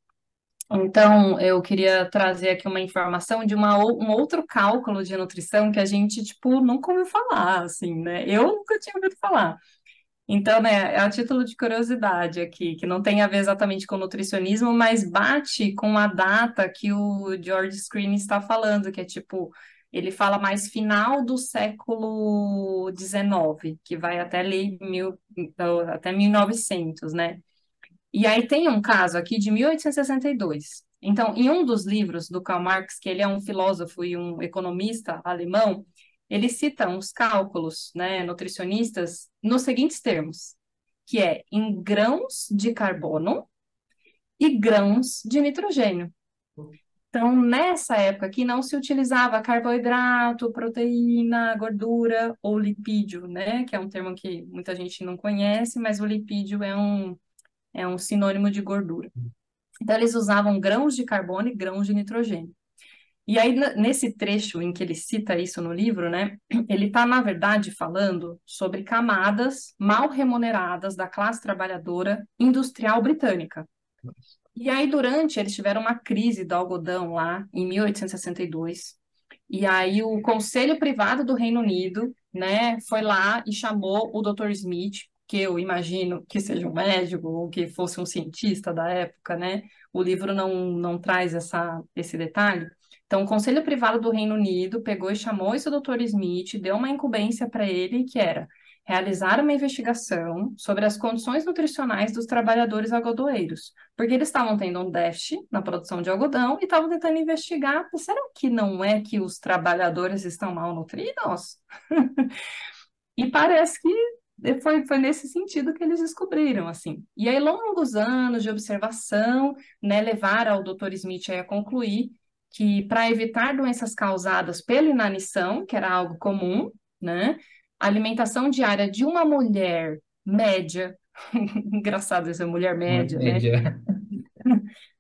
Então, eu queria trazer aqui uma informação de um outro cálculo de nutrição que a gente, tipo, nunca ouviu falar, assim, né? Eu nunca tinha ouvido falar. Então, né, é a título de curiosidade aqui, que não tem a ver exatamente com nutricionismo, mas bate com a data que o George Screen está falando, que é tipo, ele fala mais final do século XIX, que vai até ali até 1900, né? E aí tem um caso aqui de 1862. Então, em um dos livros do Karl Marx, que ele é um filósofo e um economista alemão, ele cita uns cálculos, né, nutricionistas, nos seguintes termos, que é em grãos de carbono e grãos de nitrogênio. Então, nessa época aqui não se utilizava carboidrato, proteína, gordura ou lipídio, né, que é um termo que muita gente não conhece, mas o lipídio é um sinônimo de gordura. Então, eles usavam grãos de carbono e grãos de nitrogênio. E aí, nesse trecho em que ele cita isso no livro, né, ele está, na verdade, falando sobre camadas mal remuneradas da classe trabalhadora industrial britânica. E aí, eles tiveram uma crise do algodão lá, em 1862, e aí o Conselho Privado do Reino Unido, né, foi lá e chamou o Dr. Smith, que eu imagino que seja um médico ou que fosse um cientista da época, né? O livro não traz esse detalhe. Então, o Conselho Privado do Reino Unido pegou e chamou esse Dr. Smith, deu uma incumbência para ele, que era realizar uma investigação sobre as condições nutricionais dos trabalhadores algodoeiros, porque eles estavam tendo um déficit na produção de algodão e estavam tentando investigar, será que não é que os trabalhadores estão mal nutridos? E parece que foi nesse sentido que eles descobriram, assim. E aí, longos anos de observação, né, levaram ao Dr. Smith a concluir que para evitar doenças causadas pela inanição, que era algo comum, né, a alimentação diária de uma mulher média, engraçado essa mulher Uma média, né, média.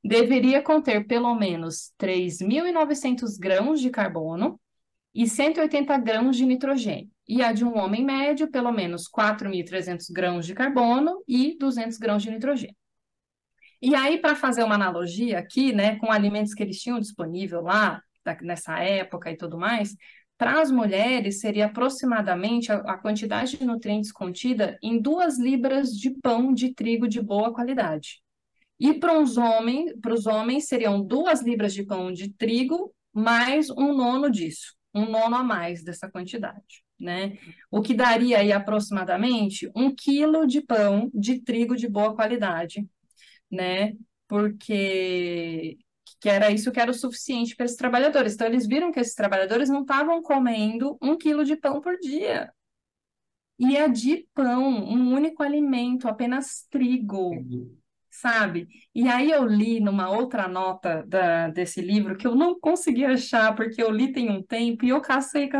deveria conter pelo menos 3.900 grãos de carbono e 180 grãos de nitrogênio. E a de um homem médio, pelo menos 4.300 grãos de carbono e 200 grãos de nitrogênio. E aí, para fazer uma analogia aqui, né, com alimentos que eles tinham disponível lá, nessa época e tudo mais, para as mulheres seria aproximadamente a quantidade de nutrientes contida em 2 libras de pão de trigo de boa qualidade. E para os homens seriam 2 libras de pão de trigo mais um nono disso, um nono a mais dessa quantidade, né? O que daria aí aproximadamente 1 quilo de pão de trigo de boa qualidade, né? Porque que era isso que era o suficiente para esses trabalhadores. Então, eles viram que esses trabalhadores não estavam comendo 1 quilo de pão por dia. E é de pão, um único alimento, apenas trigo, sabe? E aí eu li numa outra nota desse livro que eu não consegui achar, porque eu li tem um tempo, e eu cacei,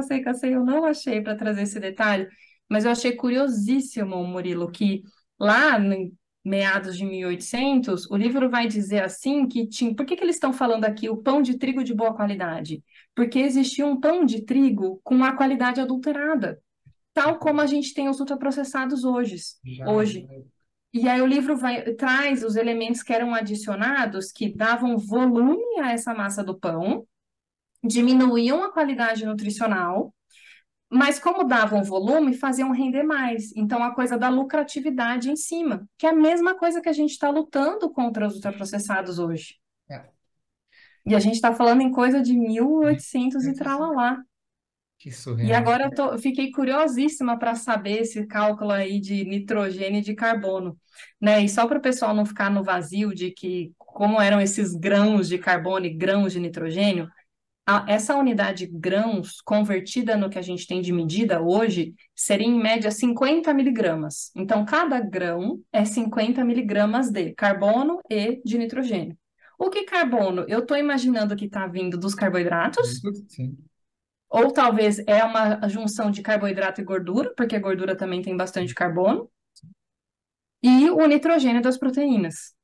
eu não achei para trazer esse detalhe, mas eu achei curiosíssimo, Murilo, que lá em meados de 1800, o livro vai dizer assim que tinha... Por que eles estão falando aqui o pão de trigo de boa qualidade? Porque existia um pão de trigo com a qualidade adulterada, tal como a gente tem os ultraprocessados Já, hoje. E aí o livro traz os elementos que eram adicionados, que davam volume a essa massa do pão, diminuíam a qualidade nutricional, mas como davam volume, faziam render mais. Então, a coisa da lucratividade em cima, que é a mesma coisa que a gente está lutando contra os ultraprocessados hoje. É, E a gente está falando em coisa de 1800 e tralalá. que E surreal. agora eu fiquei curiosíssima para saber esse cálculo aí de nitrogênio e de carbono, né? E só para o pessoal não ficar no vazio de que como eram esses grãos de carbono e grãos de nitrogênio, essa unidade grãos convertida no que a gente tem de medida hoje seria em média 50 miligramas. Então, cada grão é 50 miligramas de carbono e de nitrogênio. O que carbono? Eu estou imaginando que está vindo dos carboidratos, Sim. ou talvez é uma junção de carboidrato e gordura, porque a gordura também tem bastante carbono, e o nitrogênio das proteínas,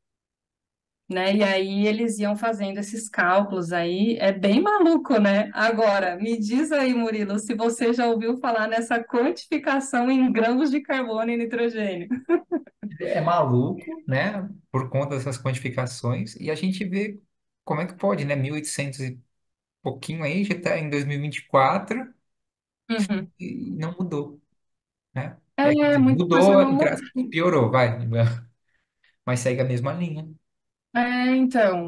né? E aí eles iam fazendo esses cálculos aí, é bem maluco, né? Agora, me diz aí, Murilo, se você já ouviu falar nessa quantificação em grãos de carbono e nitrogênio. É maluco, né? Por conta dessas quantificações, e a gente vê como é que pode, né? 1800 e pouquinho aí, já está em 2024 Uhum. e não mudou, né? É, quer É, dizer, muita coisa mudou, não entre mudou. aspas, piorou, vai, mas segue a mesma linha.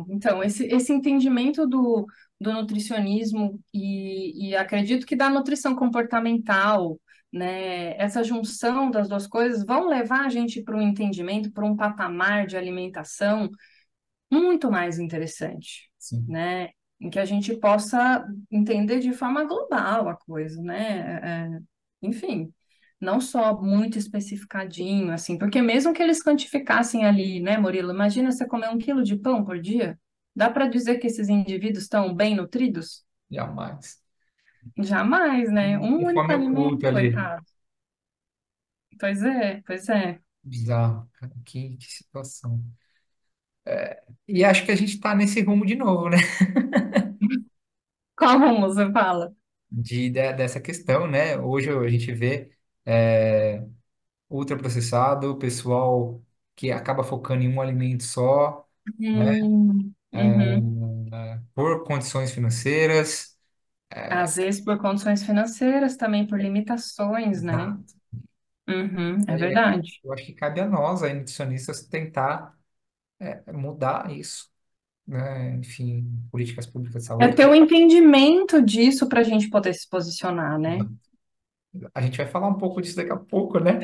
Então, esse entendimento do nutricionismo e acredito que da nutrição comportamental, né, essa junção das duas coisas vão levar a gente para um entendimento, para um patamar de alimentação muito mais interessante, Sim, né, em que a gente possa entender de forma global a coisa, né, enfim, não só muito especificadinho, assim, porque mesmo que eles quantificassem ali, né, Murilo, imagina você comer 1 quilo de pão por dia, dá para dizer que esses indivíduos estão bem nutridos? jamais. Jamais, né? Um Com único fome alimento, oculta ali. coitado. Pois é, pois é. Bizarro, cara. Que situação. E acho que a gente está nesse rumo de novo, né? Como você fala? Dessa questão, né? Hoje a gente vê é, ultraprocessado, pessoal que acaba focando em um alimento só, né? Uhum. Por condições financeiras. Às vezes por condições financeiras, também por limitações, né? Exato. Uhum, é É, verdade. eu acho que cabe a nós, aí, nutricionistas, tentar mudar isso, né? Enfim, políticas públicas de É saúde. ter o entendimento disso para a gente poder se posicionar, né? A gente vai falar um pouco disso daqui a pouco, né?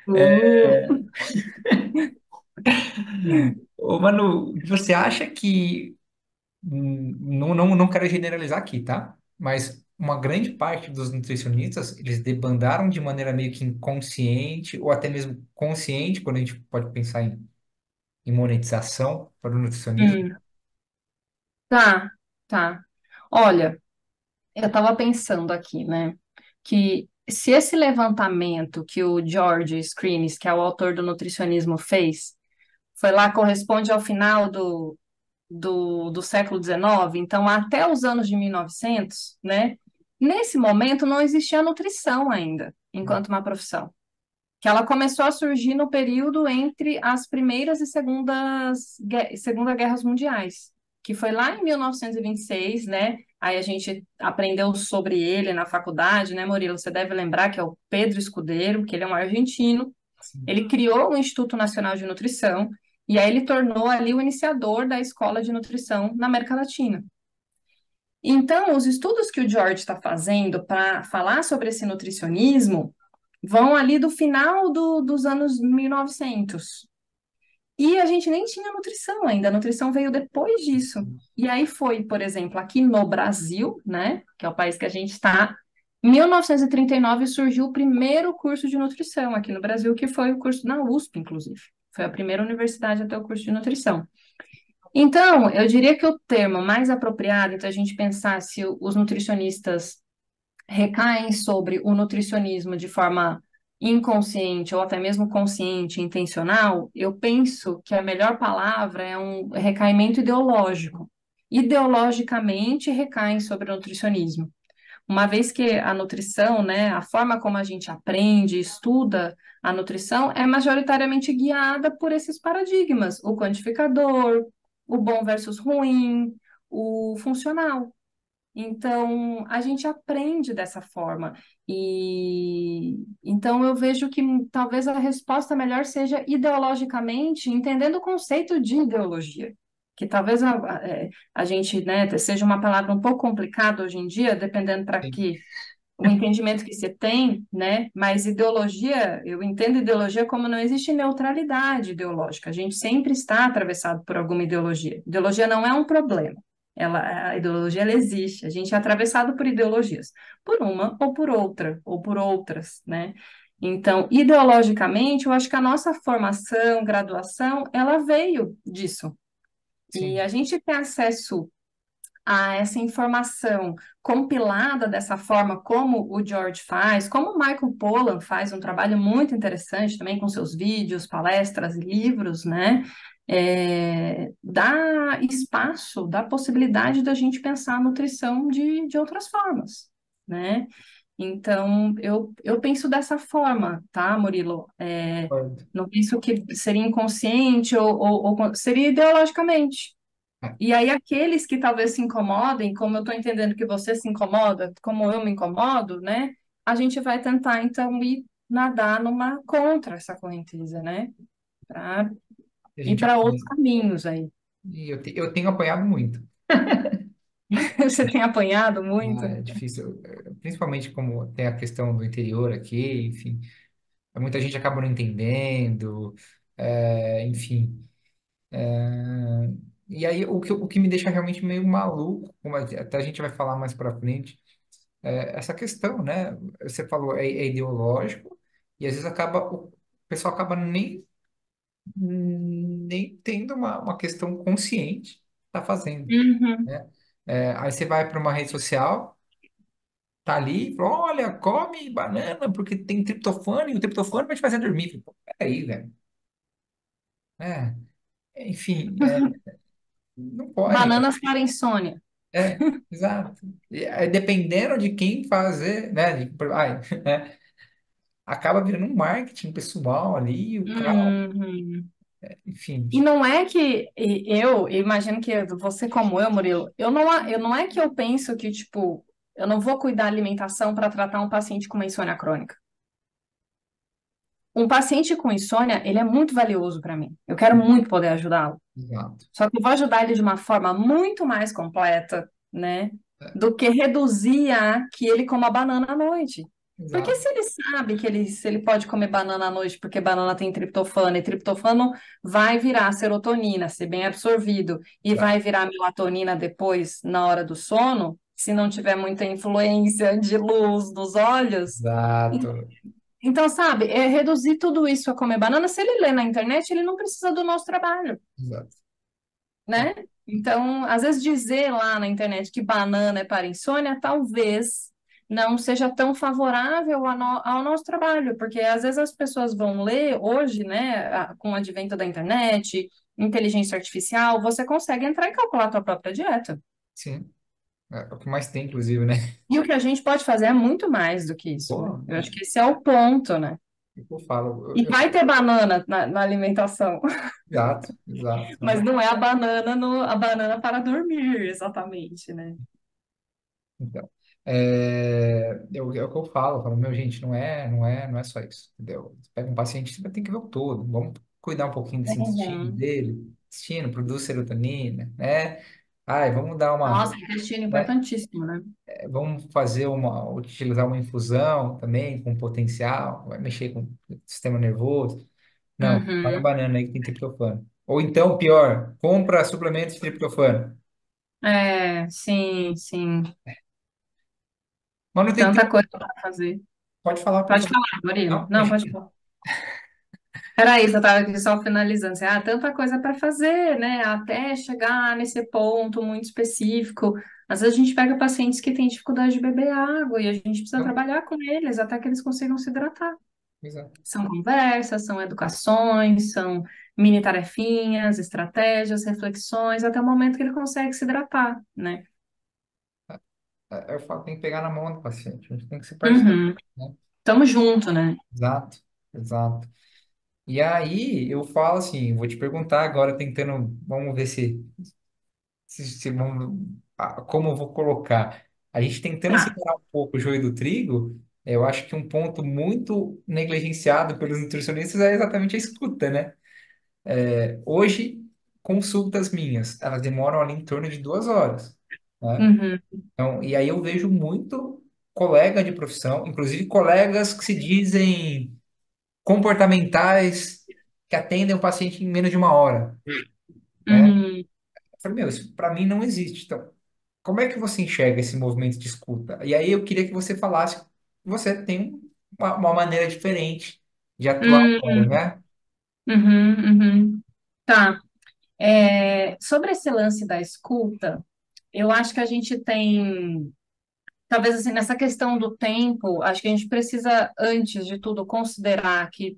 Uh. Ô, Manu, você acha que, não quero generalizar aqui, tá? Mas uma grande parte dos nutricionistas, eles debandaram de maneira meio que inconsciente, ou até mesmo consciente, quando a gente pode pensar em monetização para o nutricionismo? Hum, tá, tá. Olha, eu estava pensando aqui, né, que se esse levantamento que o George Screenes, que é o autor do nutricionismo, fez, foi lá, corresponde ao final do século XIX, então até os anos de 1900, né, nesse momento não existia nutrição ainda, enquanto uma profissão. Que ela começou a surgir no período entre as primeiras e segunda guerras mundiais, que foi lá em 1926, né? Aí a gente aprendeu sobre ele na faculdade, né, Murilo? Você deve lembrar que é o Pedro Escudeiro, que ele é um argentino. Sim, Ele criou o Instituto Nacional de Nutrição e aí ele tornou ali o iniciador da escola de nutrição na América Latina. Então, os estudos que o George está fazendo para falar sobre esse nutricionismo vão ali do final dos anos 1900. E a gente nem tinha nutrição ainda, a nutrição veio depois disso. E aí foi, por exemplo, aqui no Brasil, né, que é o país que a gente está, em 1939 surgiu o primeiro curso de nutrição aqui no Brasil, que foi o curso na USP, inclusive. Foi a primeira universidade a ter o curso de nutrição. Então, eu diria que o termo mais apropriado, então a gente pensar se os nutricionistas recaem sobre o nutricionismo de forma inconsciente ou até mesmo consciente, intencional, eu penso que a melhor palavra é um recaimento ideológico. Ideologicamente recaem sobre o nutricionismo. Uma vez que a nutrição, né, a forma como a gente aprende, estuda a nutrição é majoritariamente guiada por esses paradigmas, o quantificador, o bom versus ruim, o funcional. Então, a gente aprende dessa forma. E então eu vejo que talvez a resposta melhor seja ideologicamente, entendendo o conceito de ideologia. Que talvez a gente, né, seja uma palavra um pouco complicada hoje em dia, dependendo para Sim, que o entendimento que você tem, né? Mas ideologia, eu entendo ideologia como não existe neutralidade ideológica. A gente sempre está atravessado por alguma ideologia. Ideologia não é um problema. A ideologia ela existe. A gente é atravessado por ideologias, por uma ou por outra, ou por outras, né? Então, ideologicamente, eu acho que a nossa formação, graduação, ela veio disso. E sim, a gente tem acesso a essa informação compilada dessa forma, como o George faz, como o Michael Pollan faz um trabalho muito interessante também com seus vídeos, palestras e livros, né? Dá espaço, dá possibilidade da gente pensar a nutrição de outras formas, né? Então, eu penso dessa forma, tá, Murilo? concordo. Não penso que seria inconsciente ou seria ideologicamente. É, E aí, aqueles que talvez se incomodem, como eu estou entendendo que você se incomoda, como eu me incomodo, né? A gente vai tentar, então, ir nadar numa contra essa correnteza, né? Para a ir gente para outros apanha. caminhos aí. E eu tenho apanhado muito. Você tem apanhado Ah, muito? é difícil, principalmente como tem a questão do interior aqui, enfim. Muita gente acaba não entendendo, enfim. E aí, o que me deixa realmente meio maluco, como até a gente vai falar mais para frente, é essa questão, né? Você falou, é ideológico, e às vezes o pessoal acaba nem tendo uma questão consciente que está fazendo, Uhum, né? Aí você vai para uma rede social, tá ali, fala, olha, come banana porque tem triptofano e o triptofano vai te fazer dormir. Pô, peraí, velho. É, enfim, não pode. bananas para insônia. Exato. E aí, dependendo de quem fazer, né? Né, acaba virando um marketing pessoal ali, o cara, Uhum. enfim. E não é que eu imagino que você como eu, Murilo, eu não é que eu penso que, tipo, eu não vou cuidar da alimentação para tratar um paciente com uma insônia crônica. Um paciente com insônia, ele é muito valioso para mim. Eu quero muito poder ajudá-lo. Exato. Só que eu vou ajudar ele de uma forma muito mais completa, né? É, Do que reduzir a que ele coma banana à noite. Porque exato. se ele sabe que se ele pode comer banana à noite porque banana tem triptofano, e triptofano vai virar serotonina, ser bem absorvido, e Exato. vai virar melatonina depois, na hora do sono, se não tiver muita influência de luz dos olhos. Exato. Então, sabe, é reduzir tudo isso a comer banana. Se ele lê na internet, ele não precisa do nosso trabalho, Exato. É, né? Então, às vezes dizer lá na internet que banana é para insônia, talvez não seja tão favorável ao nosso trabalho, porque às vezes as pessoas vão ler hoje, né, com o advento da internet, inteligência artificial, você consegue entrar e calcular a tua própria dieta. sim. É o que mais tem, inclusive, né? E o que a gente pode fazer é muito mais do que isso, né? Pô, Eu acho que esse é o ponto, né? é o que eu falo. E vai ter banana na alimentação. Exato, exato. Mas não é a banana a banana para dormir, exatamente, né? Então, é o que eu falo, meu, gente, não é só isso, entendeu? Você pega um paciente, você vai ter que ver o todo, vamos cuidar um pouquinho desse intestino Uhum. dele, intestino produz serotonina, né? Ai, vamos dar Nossa, intestino né? importantíssimo, né? Vamos utilizar uma infusão também com potencial, vai mexer com o sistema nervoso. Não, vai a Uhum. banana aí que tem triptofano. Ou então, pior, compra suplementos de triptofano. É, sim, sim. Mas não tem Tanta tempo. coisa para fazer. Pode Pode falar. falar, Murilo. Não, Não, pode falar. Era isso, eu estava aqui só finalizando. Assim, tanta coisa para fazer, né? Até chegar nesse ponto muito específico. Às vezes a gente pega pacientes que têm dificuldade de beber água e a gente precisa não, trabalhar com eles até que eles consigam se hidratar. exato. São conversas, são educações, são mini tarefinhas, estratégias, reflexões, até o momento que ele consegue se hidratar, né? Eu falo, tem que pegar na mão do paciente, a gente tem que ser parceiro, Uhum. né? Tamo junto, né? Exato, exato. E aí eu falo assim, vou te perguntar agora, tentando, vamos ver se vamos como eu vou colocar? A gente tentando Tá. separar um pouco o joio do trigo, eu acho que um ponto muito negligenciado pelos nutricionistas é exatamente a escuta, né? Hoje, consultas minhas, elas demoram ali em torno de 2 horas, né? Uhum, Então, e aí eu vejo muito colega de profissão, inclusive colegas que se dizem comportamentais, que atendem o paciente em menos de 1 hora, né? uhum. Eu falei, meu, isso para mim não existe. Então, como é que você enxerga esse movimento de escuta? E aí eu queria que você falasse que você tem uma maneira diferente de atuar agora, Uhum, né? uhum, uhum. Tá. Sobre esse lance da escuta, eu acho que a gente tem, talvez assim, nessa questão do tempo, acho que a gente precisa, antes de tudo, considerar que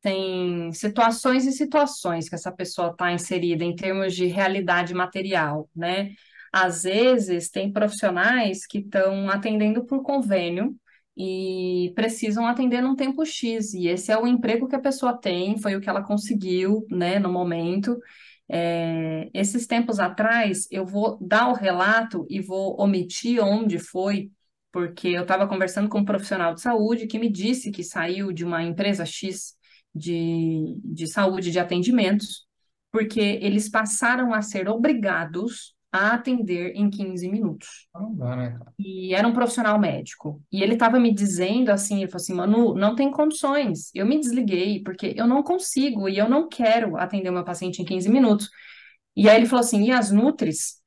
tem situações e situações que essa pessoa está inserida em termos de realidade material, né? Às vezes, tem profissionais que estão atendendo por convênio e precisam atender num tempo X, e esse é o emprego que a pessoa tem, foi o que ela conseguiu, né, no momento. Esses tempos atrás, eu vou dar o relato e vou omitir onde foi, porque eu estava conversando com um profissional de saúde que me disse que saiu de uma empresa X de saúde, de atendimentos, porque eles passaram a ser obrigados a atender em 15 minutos. Não dá, né, cara? E era um profissional médico. E ele estava me dizendo assim, ele falou assim, Manu, não tem condições. Eu me desliguei porque eu não consigo e eu não quero atender o meu paciente em 15 minutos. E aí ele falou assim, e as nutris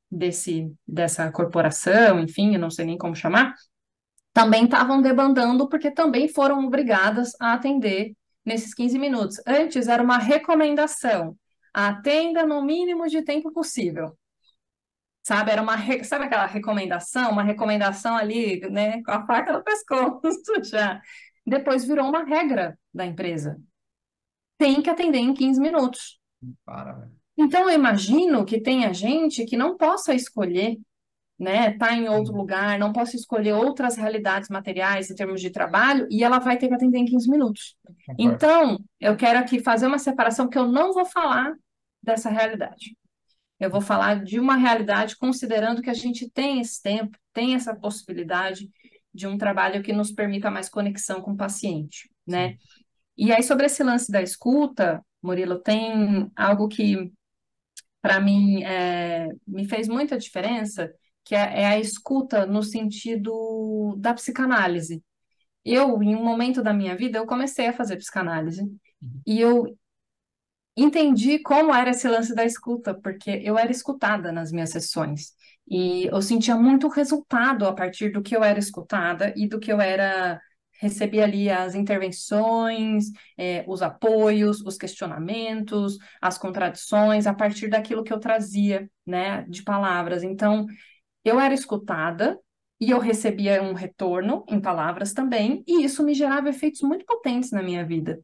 dessa corporação, enfim, eu não sei nem como chamar, também estavam debandando porque também foram obrigadas a atender nesses 15 minutos. Antes era uma recomendação, atenda no mínimo de tempo possível. Sabe, sabe aquela recomendação, uma recomendação ali, né, com a faca no pescoço já. Depois virou uma regra da empresa. Tem que atender em 15 minutos. Para, velho. Então, eu imagino que tenha gente que não possa escolher, né, tá em outro Sim, lugar, não possa escolher outras realidades materiais em termos de trabalho, e ela vai ter que atender em 15 minutos. concordo. Então, eu quero aqui fazer uma separação que eu não vou falar dessa realidade. Eu vou falar de uma realidade considerando que a gente tem esse tempo, tem essa possibilidade de um trabalho que nos permita mais conexão com o paciente, né? Sim. E aí, sobre esse lance da escuta, Murilo, tem algo que, para mim, me fez muita diferença, que é a escuta no sentido da psicanálise. Eu, em um momento da minha vida, eu comecei a fazer psicanálise Uhum. e eu entendi como era esse lance da escuta, porque eu era escutada nas minhas sessões. E eu sentia muito resultado a partir do que eu era escutada e do que eu era. Recebia ali as intervenções, os apoios, os questionamentos, as contradições, a partir daquilo que eu trazia, né, de palavras. Então, eu era escutada e eu recebia um retorno em palavras também, e isso me gerava efeitos muito potentes na minha vida.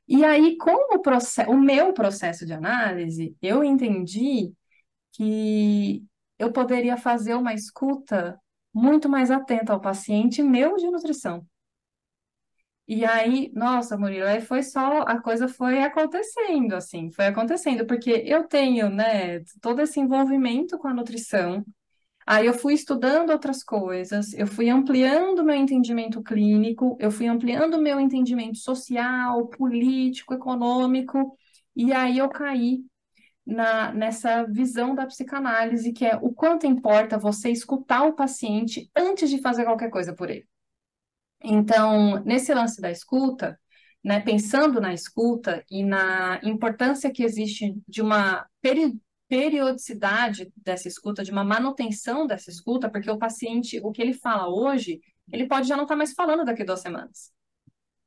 E aí, com o meu processo de análise, eu entendi que eu poderia fazer uma escuta muito mais atenta ao paciente meu de nutrição. E aí, nossa, Murilo, aí foi só, a coisa foi acontecendo, assim, foi acontecendo, porque eu tenho, né, todo esse envolvimento com a nutrição. Aí eu fui estudando outras coisas, eu fui ampliando meu entendimento clínico, eu fui ampliando meu entendimento social, político, econômico, e aí eu caí nessa visão da psicanálise, que é o quanto importa você escutar o paciente antes de fazer qualquer coisa por ele. Então, nesse lance da escuta, né, pensando na escuta e na importância que existe de uma periodicidade dessa escuta, de uma manutenção dessa escuta, porque o paciente, o que ele fala hoje, ele pode já não estar mais falando daqui 2 semanas.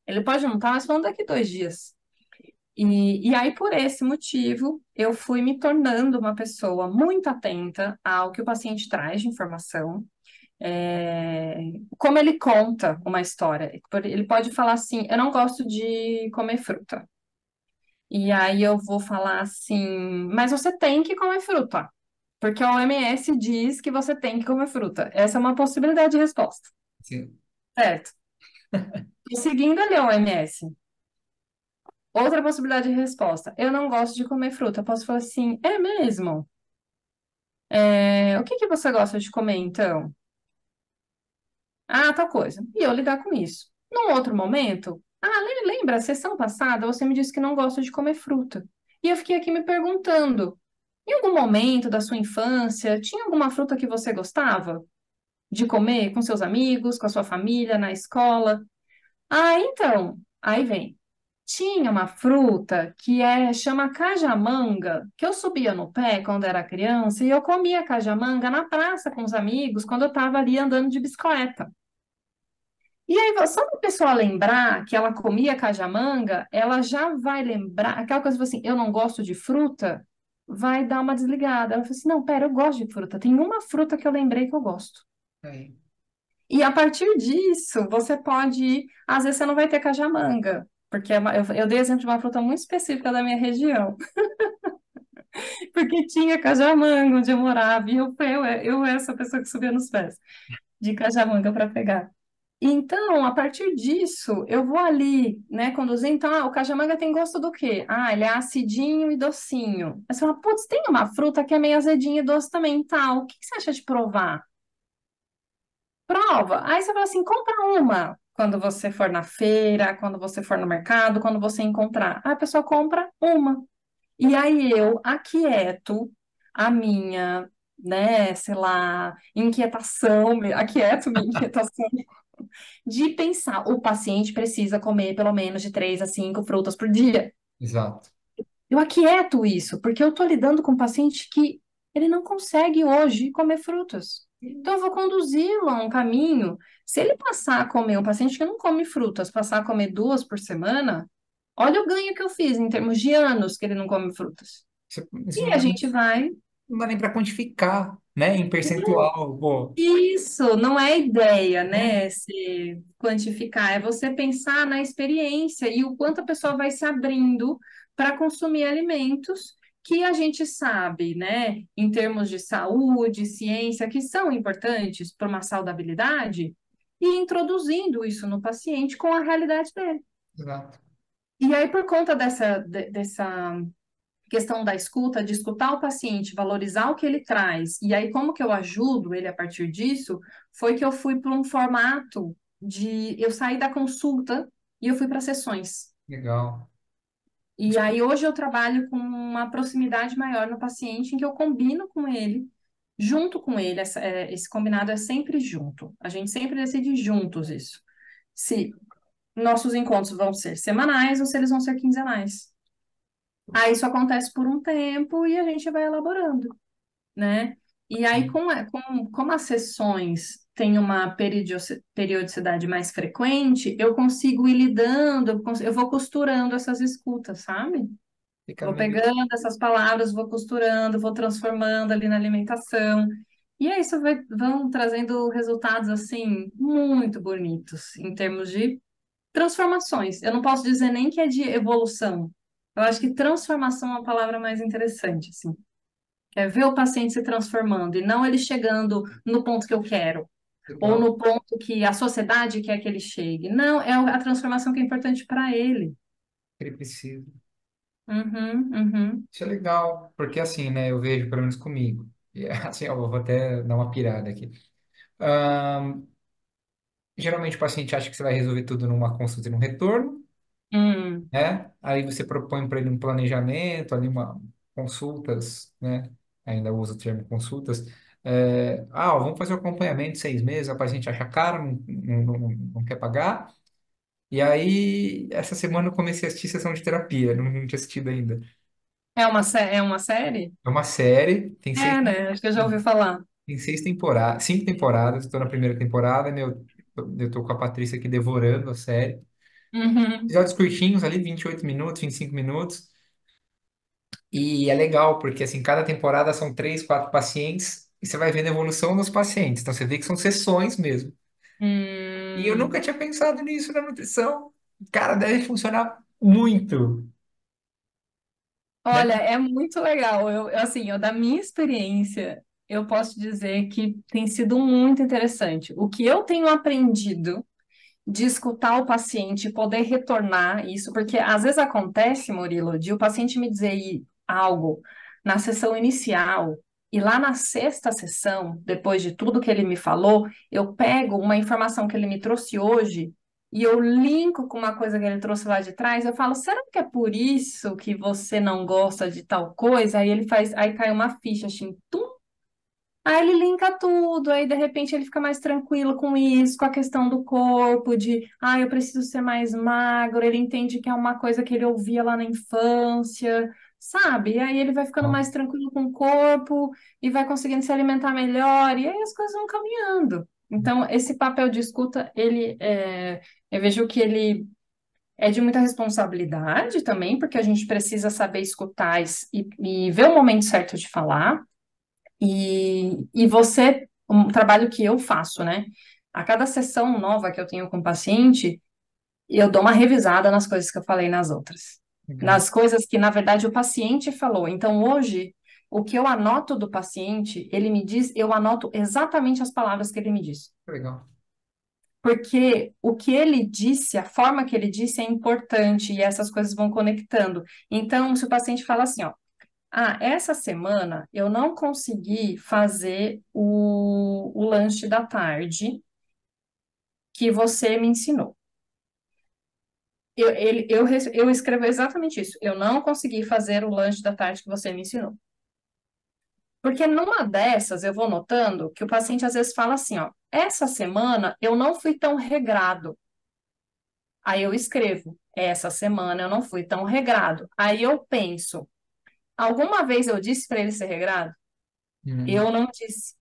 Ele pode não estar mais falando daqui 2 dias. E aí, por esse motivo, eu fui me tornando uma pessoa muito atenta ao que o paciente traz de informação, como ele conta uma história. Ele pode falar assim: eu não gosto de comer fruta. E aí eu vou falar assim: mas você tem que comer fruta, porque a OMS diz que você tem que comer fruta. Essa é uma possibilidade de resposta, Sim. certo? E seguindo ali a OMS, outra possibilidade de resposta: eu não gosto de comer fruta. Eu posso falar assim: é mesmo? O que que você gosta de comer, então? Ah, tal coisa. E eu lidar com isso. Num outro momento, lembra, a sessão passada você me disse que não gosta de comer fruta. E eu fiquei aqui me perguntando, em algum momento da sua infância, tinha alguma fruta que você gostava de comer com seus amigos, com a sua família, na escola? Ah, então, aí vem. Tinha uma fruta chama cajamanga, que eu subia no pé quando era criança e eu comia cajamanga na praça com os amigos quando eu estava ali andando de bicicleta. E aí, só para a pessoa lembrar que ela comia cajamanga, ela já vai lembrar, aquela coisa tipo assim, eu não gosto de fruta, vai dar uma desligada. Ela fala assim, não, pera, eu gosto de fruta. Tem uma fruta que eu lembrei que eu gosto. Aí, E a partir disso, você pode ir, às vezes você não vai ter cajamanga, porque eu dei exemplo de uma fruta muito específica da minha região, porque tinha cajamanga onde eu morava, e eu era essa pessoa que subia nos pés de cajamanga para pegar. Então, a partir disso, eu vou ali, né, conduzir. Então, o cajamanga tem gosto do quê? Ah, ele é acidinho e docinho. Aí você fala, putz, tem uma fruta que é meio azedinha e doce também, tal. O que que você acha de provar? Prova. Aí você fala assim, compra uma. Quando você for na feira, quando você for no mercado, quando você encontrar. Aí a pessoa compra uma. E aí eu aquieto a minha, né, sei lá, inquietação, aquieto minha inquietação de pensar, o paciente precisa comer pelo menos de 3 a 5 frutas por dia. exato. Eu aquieto isso, porque eu estou lidando com um paciente que ele não consegue hoje comer frutas. Então, eu vou conduzi-lo a um caminho. Se ele passar a comer, um paciente que não come frutas, passar a comer 2 por semana, olha o ganho que eu fiz em termos de anos que ele não come frutas. Isso E a gente vai. não dá nem para quantificar, né? Em percentual, pô, Isso não é ideia, né? né? Se quantificar, é você pensar na experiência e o quanto a pessoa vai se abrindo para consumir alimentos que a gente sabe, né, em termos de saúde, ciência, que são importantes para uma saudabilidade, e introduzindo isso no paciente com a realidade dele. Exato. E aí, por conta dessa questão da escuta, de escutar o paciente, valorizar o que ele traz, e aí como que eu ajudo ele a partir disso, foi que eu fui para um formato eu saí da consulta e eu fui para sessões. Legal. E aí hoje eu trabalho com uma proximidade maior no paciente, em que eu combino com ele, junto com ele, esse combinado é sempre junto. A gente sempre decide juntos isso. Se nossos encontros vão ser semanais ou se eles vão ser quinzenais. Aí isso acontece por um tempo e a gente vai elaborando, né? E aí, como as sessões têm uma periodicidade mais frequente, eu consigo ir lidando, eu vou costurando essas escutas, sabe? Fica Vou meio. pegando essas palavras, vou costurando, vou transformando ali na alimentação. E aí, vão trazendo resultados, assim, muito bonitos, em termos de transformações. Eu não posso dizer nem que é de evolução. Eu acho que transformação é uma palavra mais interessante, assim. É ver o paciente se transformando e não ele chegando no ponto que eu quero, ou Legal. no ponto que a sociedade quer que ele chegue. Não, é a transformação que é importante para ele. Ele precisa. Uhum, uhum, Isso é legal, porque assim, né? Eu vejo, pelo menos comigo. E assim, eu vou até dar uma pirada aqui. Ahn, Geralmente o paciente acha que você vai resolver tudo numa consulta e num retorno, hum, né? Aí você propõe para ele um planejamento, ali uma consultas, né? Ainda usa o termo consultas. Ó, vamos fazer o acompanhamento de 6 meses, a paciente acha caro, não quer pagar. E aí, essa semana eu comecei a assistir sessão de terapia, não tinha assistido ainda. é uma série? É uma série, É, né? Acho que eu já ouvi falar. tem 6 temporadas, 5 temporadas, estou na primeira temporada, eu tô com a Patrícia aqui devorando a série. Uhum, Episódios curtinhos ali, 28 minutos, 25 minutos. E é legal, porque assim, cada temporada são 3, 4 pacientes, e você vai vendo a evolução dos pacientes. Então você vê que são sessões mesmo. E eu nunca hum. tinha pensado nisso na nutrição. Cara, deve funcionar muito, né? Olha, é muito legal. Assim, da minha experiência, eu posso dizer que tem sido muito interessante. O que eu tenho aprendido de escutar o paciente e poder retornar isso, porque às vezes acontece, Murilo, de o paciente me dizer algo na sessão inicial. E lá na sexta sessão, depois de tudo que ele me falou, eu pego uma informação que ele me trouxe hoje e eu linko com uma coisa que ele trouxe lá de trás. Eu falo, será que é por isso que você não gosta de tal coisa? Aí ele faz, aí cai uma ficha assim, tum. Aí ele linka tudo, aí de repente ele fica mais tranquilo com isso, com a questão do corpo, de, eu preciso ser mais magro, ele entende que é uma coisa que ele ouvia lá na infância, sabe? E aí ele vai ficando Ó, mais tranquilo com o corpo e vai conseguindo se alimentar melhor, e aí as coisas vão caminhando. Então, esse papel de escuta, eu vejo que ele é de muita responsabilidade também, porque a gente precisa saber escutar e ver o momento certo de falar. E você, um trabalho que eu faço, né? A cada sessão nova que eu tenho com o paciente, eu dou uma revisada nas coisas que eu falei nas outras. legal, Nas coisas que, na verdade, o paciente falou. Então, hoje, o que eu anoto do paciente, ele me diz, eu anoto exatamente as palavras que ele me disse. legal. Porque o que ele disse, a forma que ele disse é importante e essas coisas vão conectando. Então, se o paciente fala assim, ó, essa semana eu não consegui fazer o lanche da tarde que você me ensinou. Eu escrevo exatamente isso. Eu não consegui fazer o lanche da tarde que você me ensinou. Porque numa dessas eu vou notando que o paciente às vezes fala assim, ó, essa semana eu não fui tão regrado. Aí eu escrevo, essa semana eu não fui tão regrado. Aí eu penso, alguma vez eu disse para ele ser regrado? Hum, Eu não disse.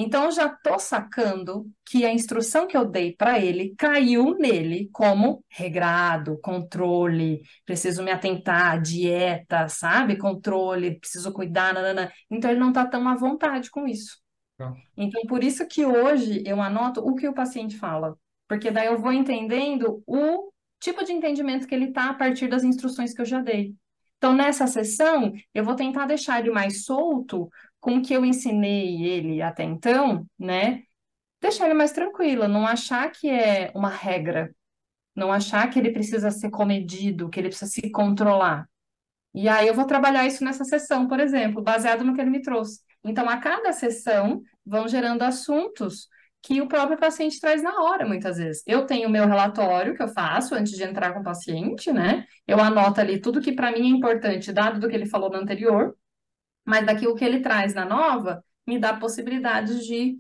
Então, eu já estou sacando que a instrução que eu dei para ele caiu nele como regrado, controle, preciso me atentar, dieta, sabe? Controle, preciso cuidar, nanana. Então, ele não está tão à vontade com isso. legal. Então, por isso que hoje eu anoto o que o paciente fala, porque daí eu vou entendendo o tipo de entendimento que ele está a partir das instruções que eu já dei. Então, nessa sessão, eu vou tentar deixar ele mais solto com o que eu ensinei ele até então, né? Deixar ele mais tranquilo, não achar que é uma regra, não achar que ele precisa ser comedido, que ele precisa se controlar. E aí eu vou trabalhar isso nessa sessão, por exemplo, baseado no que ele me trouxe. Então, a cada sessão vão gerando assuntos que o próprio paciente traz na hora, muitas vezes. Eu tenho o meu relatório que eu faço antes de entrar com o paciente, né? Eu anoto ali tudo que para mim é importante, dado do que ele falou no anterior, mas daqui o que ele traz na nova me dá possibilidades de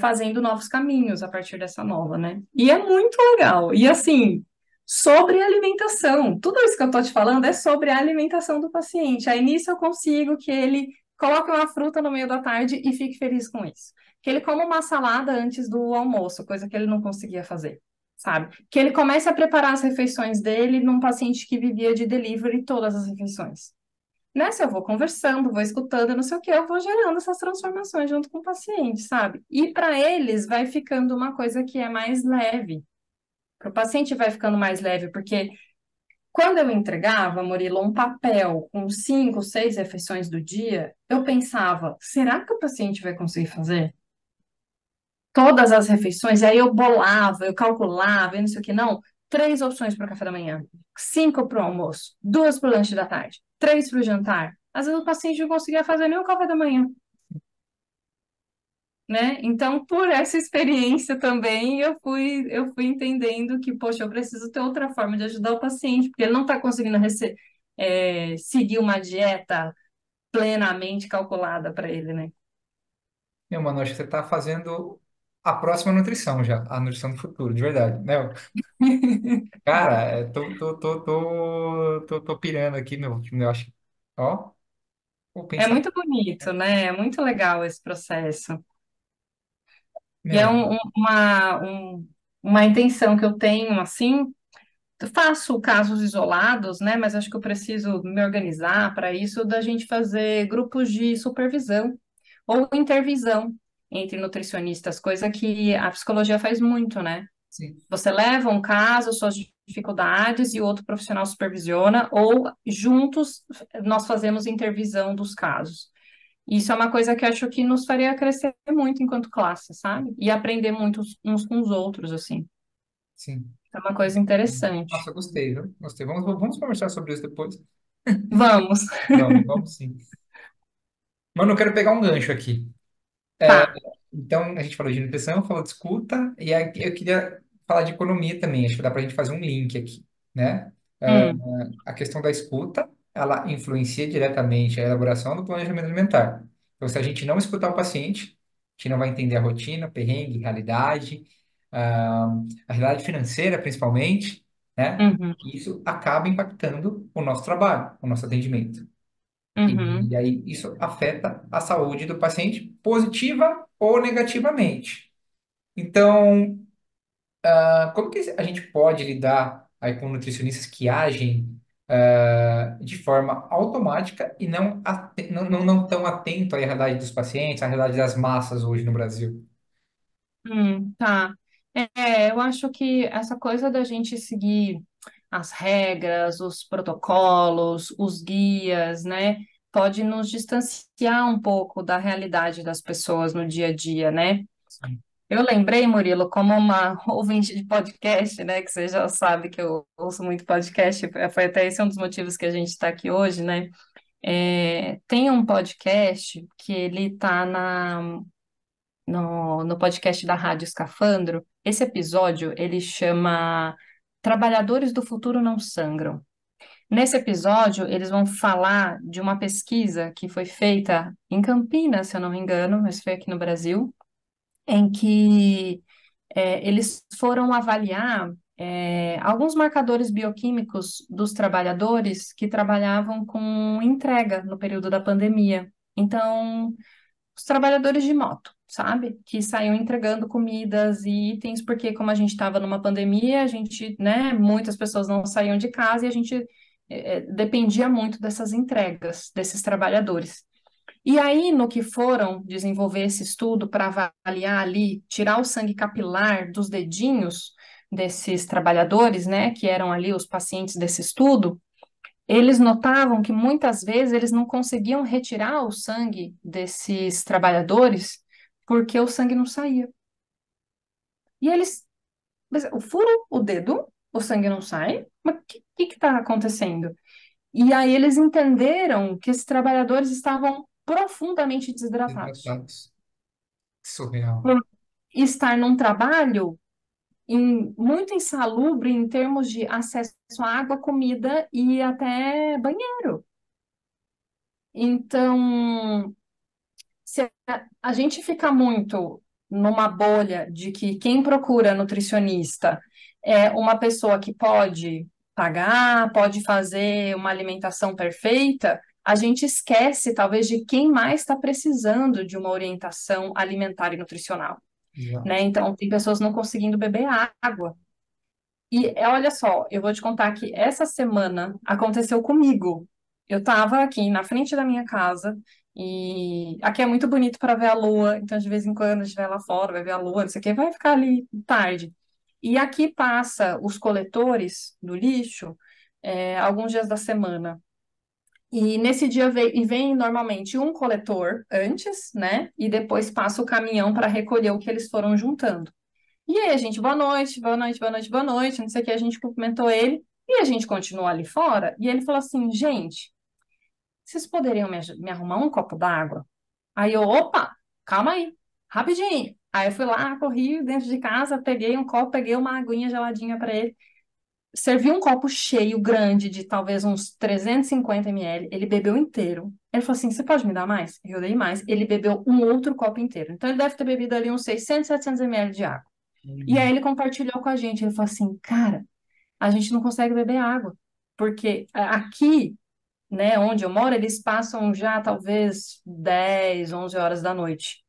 fazendo novos caminhos a partir dessa nova, né? E é muito legal. E assim, sobre alimentação, tudo isso que eu tô te falando é sobre a alimentação do paciente. Aí nisso eu consigo que ele coloque uma fruta no meio da tarde e fique feliz com isso. Que ele coma uma salada antes do almoço, coisa que ele não conseguia fazer. Sabe? Que ele comece a preparar as refeições dele num paciente que vivia de delivery todas as refeições. Nessa eu vou conversando, vou escutando, não sei o que, eu vou gerando essas transformações junto com o paciente, sabe? E para eles vai ficando uma coisa que é mais leve. Para o paciente vai ficando mais leve, porque quando eu entregava, Murilo, um papel com 5, 6 refeições do dia, eu pensava, será que o paciente vai conseguir fazer todas as refeições? E aí eu bolava, eu calculava, e não sei o que, não. 3 opções para o café da manhã, 5 para o almoço, 2 para o lanche da tarde, 3 para o jantar. Às vezes o paciente não conseguia fazer nem o café da manhã, né? Então, por essa experiência também, eu fui entendendo que, poxa, eu preciso ter outra forma de ajudar o paciente, porque ele não está conseguindo seguir uma dieta plenamente calculada para ele, né? Meu, mano, acho que você está fazendo a próxima nutrição já, a nutrição do futuro, de verdade, né? Cara, tô pirando aqui, meu, acho, ó, vou É pensar, muito bonito, né? É muito legal esse processo. E é meu, uma intenção que eu tenho, assim, faço casos isolados, né? Mas acho que eu preciso me organizar para isso, da gente fazer grupos de supervisão ou intervisão entre nutricionistas, coisa que a psicologia faz muito, né? sim, Você leva um caso, suas dificuldades, e o outro profissional supervisiona, ou juntos nós fazemos intervisão dos casos. Isso é uma coisa que acho que nos faria crescer muito enquanto classe, sabe? E aprender muito uns com os outros, assim. sim. É uma coisa interessante. Nossa, gostei, viu? Gostei. Vamos conversar sobre isso depois. Vamos. Vamos sim. Mano, eu quero pegar um gancho aqui. Tá. Então, a gente falou de nutrição, falou de escuta, e aí eu queria falar de economia também. Acho que dá para a gente fazer um link aqui, né? Ah, Hum, a questão da escuta, ela influencia diretamente a elaboração do planejamento alimentar. Então, se a gente não escutar o paciente, a gente não vai entender a rotina, perrengue, realidade, ah, a realidade financeira, principalmente, né? uhum, E isso acaba impactando o nosso trabalho, o nosso atendimento. E uhum, aí isso afeta a saúde do paciente positiva ou negativamente. Então, como que a gente pode lidar aí com nutricionistas que agem de forma automática e não tão atento à realidade dos pacientes, à realidade das massas hoje no Brasil? tá. Eu acho que essa coisa da gente seguir as regras, os protocolos, os guias, né, pode nos distanciar um pouco da realidade das pessoas no dia a dia, né? Sim, Eu lembrei, Murilo, como uma ouvinte de podcast, né, que você já sabe que eu ouço muito podcast, foi até esse um dos motivos que a gente está aqui hoje, né? Tem um podcast que ele está no podcast da Rádio Escafandro. Esse episódio ele chama Trabalhadores do Futuro Não Sangram. Nesse episódio, eles vão falar de uma pesquisa que foi feita em Campinas, se eu não me engano, mas foi aqui no Brasil, em que eles foram avaliar alguns marcadores bioquímicos dos trabalhadores que trabalhavam com entrega no período da pandemia. Então, os trabalhadores de moto, sabe? Que saíam entregando comidas e itens, porque como a gente estava numa pandemia, a gente, né, muitas pessoas não saíam de casa e a gente dependia muito dessas entregas desses trabalhadores. E aí, no que foram desenvolver esse estudo para avaliar ali, tirar o sangue capilar dos dedinhos desses trabalhadores, né, que eram ali os pacientes desse estudo, eles notavam que muitas vezes eles não conseguiam retirar o sangue desses trabalhadores porque o sangue não saía. E eles, mas eu furo o dedo, o sangue não sai, mas o que está acontecendo? E aí eles entenderam que esses trabalhadores estavam profundamente desidratados. desidratados. Surreal. Por estar num trabalho muito insalubre em termos de acesso à água, comida e até banheiro. Então, se a gente fica muito numa bolha de que quem procura nutricionista é uma pessoa que pode pagar, pode fazer uma alimentação perfeita, a gente esquece, talvez, de quem mais está precisando de uma orientação alimentar e nutricional, né? Exato. Então, tem pessoas não conseguindo beber água. E olha só, eu vou te contar que essa semana aconteceu comigo. Eu estava aqui na frente da minha casa e aqui é muito bonito para ver a lua, então de vez em quando a gente vai lá fora, vai ver a lua, não sei o que, vai ficar ali tarde. E aqui passa os coletores do lixo alguns dias da semana. E nesse dia vem normalmente um coletor antes, né? E depois passa o caminhão para recolher o que eles foram juntando. E aí a gente, boa noite, boa noite, boa noite, boa noite, não sei o que, a gente cumprimentou ele e a gente continuou ali fora. E ele falou assim, gente, vocês poderiam me arrumar um copo d'água? Aí eu, opa, calma aí, rapidinho. Aí eu fui lá, corri dentro de casa, peguei um copo, peguei uma aguinha geladinha para ele, servi um copo cheio, grande, de talvez uns 350 ml, ele bebeu inteiro. Ele falou assim, você pode me dar mais? Eu dei mais. Ele bebeu um outro copo inteiro. Então ele deve ter bebido ali uns 600, 700 ml de água. E aí Hum, ele compartilhou com a gente. Ele falou assim, cara, a gente não consegue beber água, porque aqui, né, onde eu moro, eles passam já talvez 10, 11 horas da noite.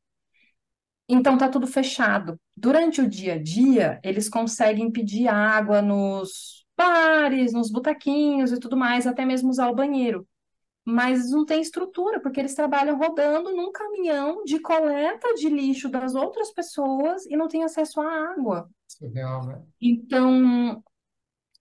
Então tá tudo fechado. Durante o dia a dia, eles conseguem pedir água nos bares, nos botequinhos e tudo mais, até mesmo usar o banheiro. Mas não tem estrutura, porque eles trabalham rodando num caminhão de coleta de lixo das outras pessoas e não tem acesso à água. surreal, velho. Então,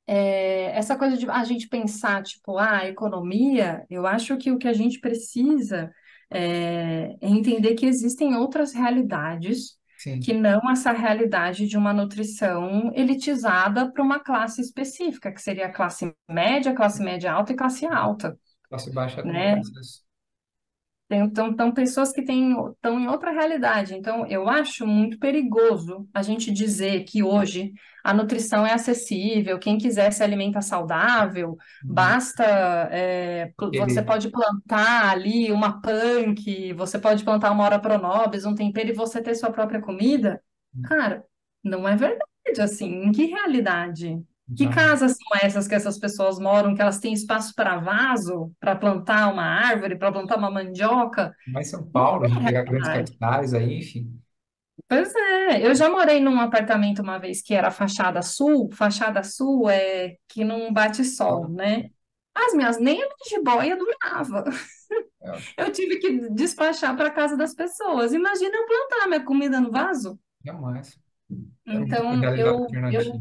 essa coisa de a gente pensar, tipo, economia, eu acho que o que a gente precisa é entender que existem outras realidades que Sim. não essa realidade de uma nutrição elitizada para uma classe específica, que seria a classe média alta e classe alta, Classe baixa não tem né? acesso. Então, pessoas que estão em outra realidade. Então, eu acho muito perigoso a gente dizer que hoje a nutrição é acessível, quem quiser se alimenta saudável, Uhum. basta, você Ele, pode plantar ali uma punk, você pode plantar uma ora pronobis, um tempero e você ter sua própria comida. Cara, não é verdade assim. Em que realidade? Que não, casas são essas que essas pessoas moram, que elas têm espaço para vaso, para plantar uma árvore, para plantar uma mandioca? mas São Não Paulo, a gente é pegar grandes realidade. capitais aí, enfim. Pois é, eu já morei num apartamento uma vez que era fachada sul é que não bate sol, Fala, né? As minhas nem a minha jiboia durava. é, Eu tive que despachar para casa das pessoas. Imagina eu plantar minha comida no vaso. jamais. É uma Então, realidade alternativa.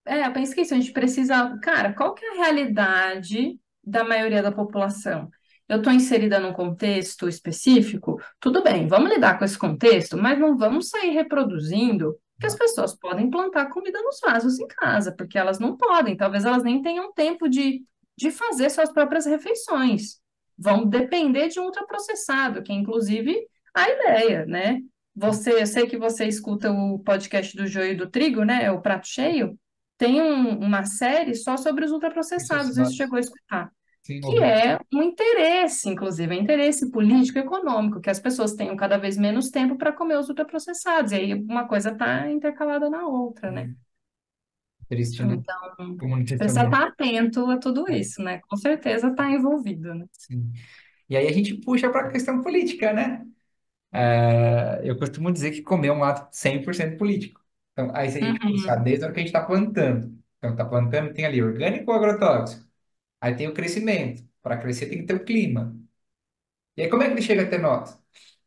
eu penso que isso, a gente precisa. Cara, qual que é a realidade da maioria da população? Eu estou inserida num contexto específico, tudo bem, vamos lidar com esse contexto, mas não vamos sair reproduzindo que as Não, pessoas podem plantar comida nos vasos em casa, porque elas não podem, talvez elas nem tenham tempo de fazer suas próprias refeições. Vão depender de um ultraprocessado, que é inclusive a ideia, né? Eu sei que você escuta o podcast do Joio e do Trigo, né? O Prato Cheio. Tem uma série só sobre os ultraprocessados, isso processados. chegou a escutar, Sim, que ouvi. é um interesse, inclusive, é interesse político e econômico, que as pessoas tenham cada vez menos tempo para comer os ultraprocessados, e aí uma coisa está intercalada na outra, né? Hum, Triste, né? Então, Como precisa nutricionista. estar atento a tudo É, isso, né? Com certeza está envolvido, né? sim. E aí a gente puxa para a questão política, né? Eu costumo dizer que comer é um ato 100% político. Então, aí se a gente puxar Uhum, desde a hora que a gente está plantando. Então, está plantando, tem ali orgânico ou agrotóxico. Aí tem o crescimento. Para crescer tem que ter o clima. E aí como é que ele chega até nós?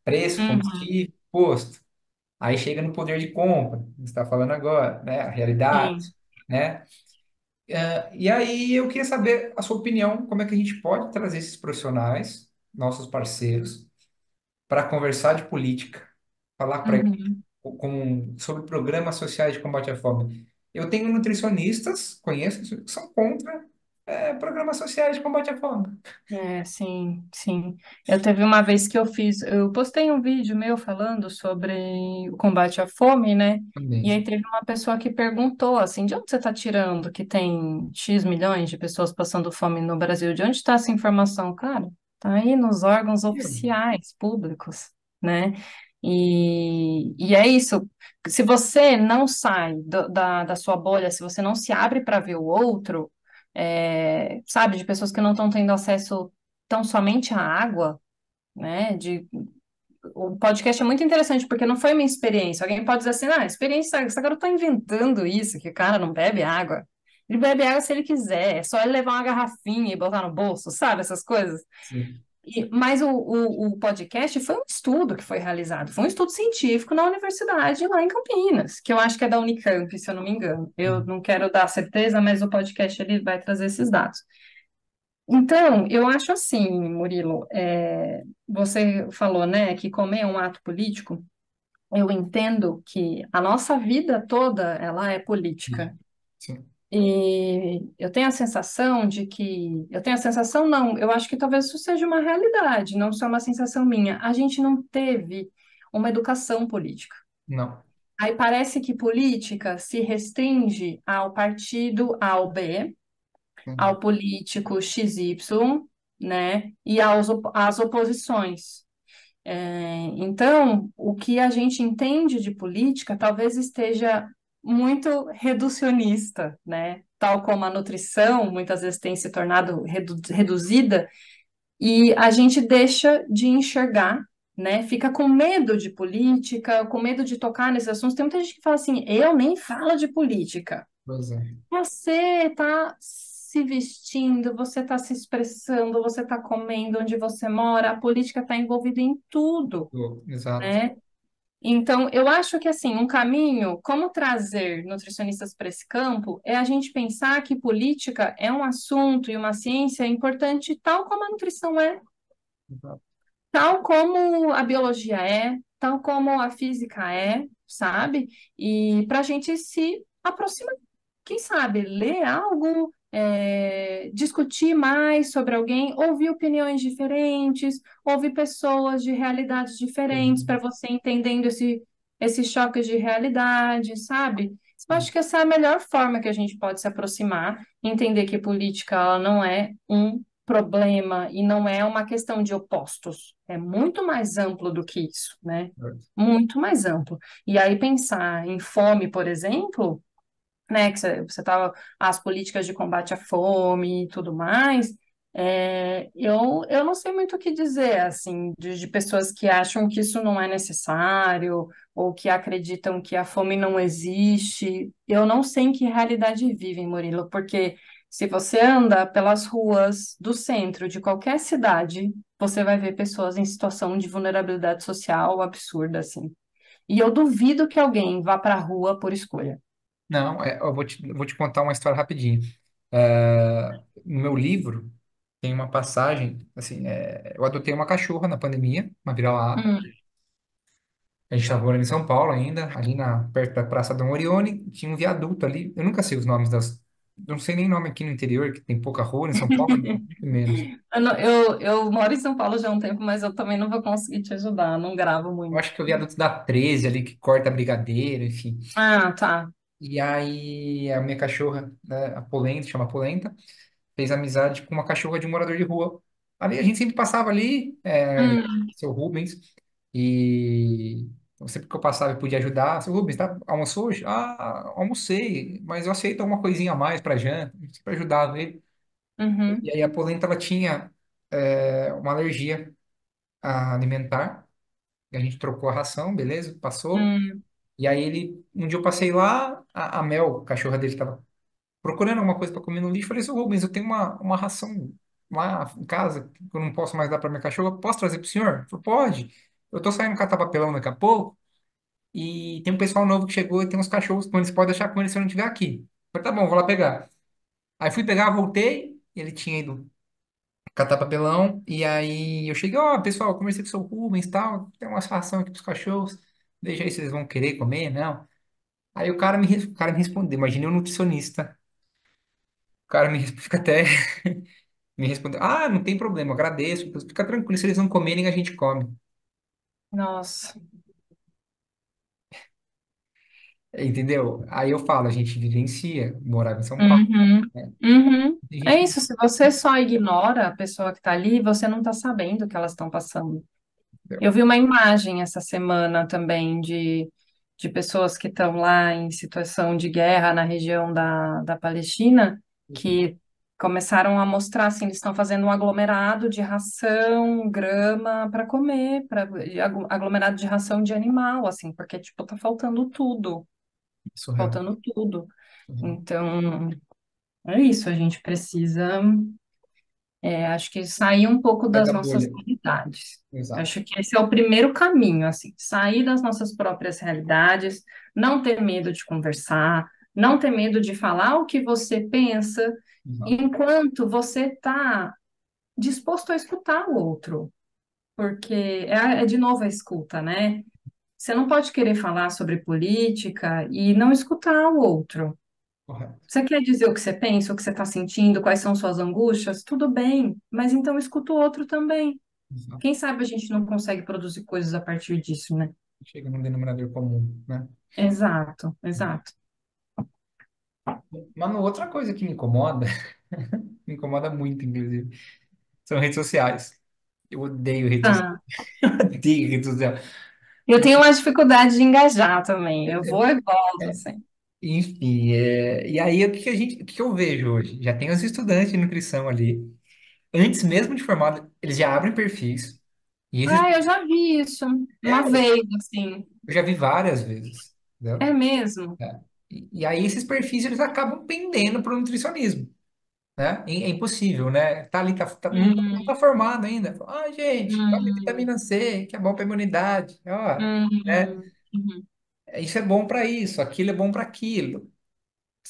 Preço, uhum, combustível, custo. Aí chega no poder de compra, que você está falando agora, né? A realidade, sim. né? E aí eu queria saber a sua opinião, como é que a gente pode trazer esses profissionais, nossos parceiros, para conversar de política, falar Uhum. sobre programas sociais de combate à fome. Eu tenho nutricionistas, conheço, que são contra programas sociais de combate à fome. É, sim, sim. Eu teve uma vez que eu postei um vídeo meu falando sobre o combate à fome, né? E aí Também. teve uma pessoa que perguntou assim, de onde você está tirando que tem X milhões de pessoas passando fome no Brasil? De onde está essa informação? Cara, tá aí nos órgãos oficiais, públicos, né? E é isso. Se você não sai da sua bolha, se você não se abre para ver o outro, sabe, de pessoas que não estão tendo acesso tão somente à água, né? O podcast é muito interessante porque não foi minha experiência. Alguém pode dizer assim, ah, experiência, essa garota está inventando isso, que o cara não bebe água. Ele bebe água se ele quiser, é só ele levar uma garrafinha e botar no bolso, sabe, essas coisas. Sim. Mas o podcast foi um estudo que foi realizado, foi um estudo científico na universidade lá em Campinas, que eu acho que é da Unicamp, se eu não me engano. Eu não quero dar certeza, mas o podcast ele vai trazer esses dados. Então, eu acho assim, Murilo, você falou, né, que comer é um ato político. Eu entendo que a nossa vida toda, ela é política. Sim. E eu tenho a sensação eu tenho a sensação, não, eu acho que talvez isso seja uma realidade, não só uma sensação minha. A gente não teve uma educação política. Não. Aí parece que política se restringe ao partido A ou B, Sim. ao político XY, né, e às oposições. Então, o que a gente entende de política talvez esteja muito reducionista, né? Tal como a nutrição muitas vezes tem se tornado reduzida, e a gente deixa de enxergar, né? Fica com medo de política, com medo de tocar nesses assuntos. Tem muita gente que fala assim: eu nem falo de política. Pois é. Você está se vestindo, você está se expressando, você está comendo onde você mora, a política está envolvida em tudo, Exato. né? Então, eu acho que assim, um caminho, como trazer nutricionistas para esse campo, é a gente pensar que política é um assunto e uma ciência importante, tal como a nutrição é, Exato. tal como a biologia é, tal como a física é, sabe? E para a gente se aproximar, quem sabe, ler algo, discutir mais sobre alguém, ouvir opiniões diferentes, ouvir pessoas de realidades diferentes para Sim, você entendendo esses choques de realidade, sabe? Eu sim. acho que essa é a melhor forma que a gente pode se aproximar, entender que política ela não é um problema e não é uma questão de opostos. É muito mais amplo do que isso, né? Muito mais amplo. E aí pensar em fome, por exemplo, né, que você tava, as políticas de combate à fome e tudo mais, eu não sei muito o que dizer, assim, de pessoas que acham que isso não é necessário, ou que acreditam que a fome não existe. Eu não sei em que realidade vivem, Murilo, porque se você anda pelas ruas do centro de qualquer cidade, você vai ver pessoas em situação de vulnerabilidade social absurda, assim. E eu duvido que alguém vá para a rua por escolha. Não, eu vou te contar uma história rapidinho. No meu livro tem uma passagem, assim, eu adotei uma cachorra na pandemia, uma vira-lata. Hum. A gente estava morando em São Paulo ainda, perto da Praça Dom Orione, tinha um viaduto ali. Eu nunca sei os nomes das. Não sei nem nome aqui no interior, que tem pouca rua, em São Paulo, muito menos. Eu moro em São Paulo já há um tempo, mas eu também não vou conseguir te ajudar, não gravo Eu muito. acho que é o viaduto da 13 ali, que corta a Brigadeiro, enfim. Ah, tá. E aí a minha cachorra, né, a Polenta, chama Polenta, fez amizade com uma cachorra de um morador de rua. Ali a gente sempre passava ali, Hum, seu Rubens, e sempre que eu passava e podia ajudar, seu Rubens, tá, almoçou hoje? Ah, almocei, mas eu aceito alguma coisinha a mais para janta, sempre ajudava ele. E uhum, aí a polenta, ela tinha uma alergia alimentar, e a gente trocou a ração, beleza, passou. hum, E aí um dia eu passei lá, a Mel, a cachorra dele, estava procurando alguma coisa para comer no lixo. Falei, seu Rubens, eu tenho uma ração lá em casa que eu não posso mais dar para minha cachorra. Posso trazer para o senhor? Ele falou, pode. Eu tô saindo catar papelão daqui a pouco e tem um pessoal novo que chegou e tem uns cachorros com eles. Pode deixar com eles se eu não estiver aqui. Eu falei, tá bom, vou lá pegar. Aí fui pegar, voltei. Ele tinha ido catar papelão. E aí eu cheguei, ó, pessoal, conversei com o seu Rubens e tal. Tem uma ração aqui para os cachorros. Deixa aí se eles vão querer comer, não. Aí o cara me respondeu. Imaginei um nutricionista. O cara fica até me respondeu: Ah, não tem problema, agradeço. Fica tranquilo, se eles não comerem, a gente come. nossa. Entendeu? Aí eu falo: a gente vivencia, morava em São Paulo, Uhum, né? uhum. Tem É gente que. isso, se você só ignora a pessoa que está ali, você não está sabendo o que elas estão passando. Entendeu? Eu vi uma imagem essa semana também de pessoas que estão lá em situação de guerra na região da Palestina, que começaram a mostrar assim, eles estão fazendo um aglomerado de ração, grama para comer, aglomerado de ração de animal, assim, porque tipo tá Surreal. faltando tudo. Surreal. Então, é isso, a gente precisa acho que sair um pouco Sai das da nossas bolha. realidades. Exato. Acho que esse é o primeiro caminho, assim, sair das nossas próprias realidades, não ter medo de conversar, não ter medo de falar o que você pensa, Exato. enquanto você está disposto a escutar o outro, porque de novo a escuta, né? Você não pode querer falar sobre política e não escutar o outro. Correto. Você quer dizer o que você pensa, o que você está sentindo, quais são suas angústias? Tudo bem, mas então escuta o outro também. Exato. Quem sabe a gente não consegue produzir coisas a partir disso, né? Chega num denominador comum, né? Exato, exato. Mano, outra coisa que me incomoda, me incomoda muito, inclusive, são redes sociais. Eu odeio redes sociais. Tá. Odeio redes sociais. Eu tenho uma dificuldade de engajar também. Eu vou e volto, assim. Enfim, e aí o que eu vejo hoje? Já tem os estudantes de nutrição ali. Antes mesmo de formado, eles já abrem perfis. E esses, Ah, eu já vi isso uma eu vez, assim. já vi várias vezes, É entendeu? mesmo? É. E aí esses perfis eles acabam pendendo para o nutricionismo, né? É impossível, né? Tá ali, não tá Hum, formado ainda. Ah, gente, tome hum, vitamina C, que é bom para a imunidade. Ó, né? uhum, Isso é bom para isso, aquilo é bom para aquilo.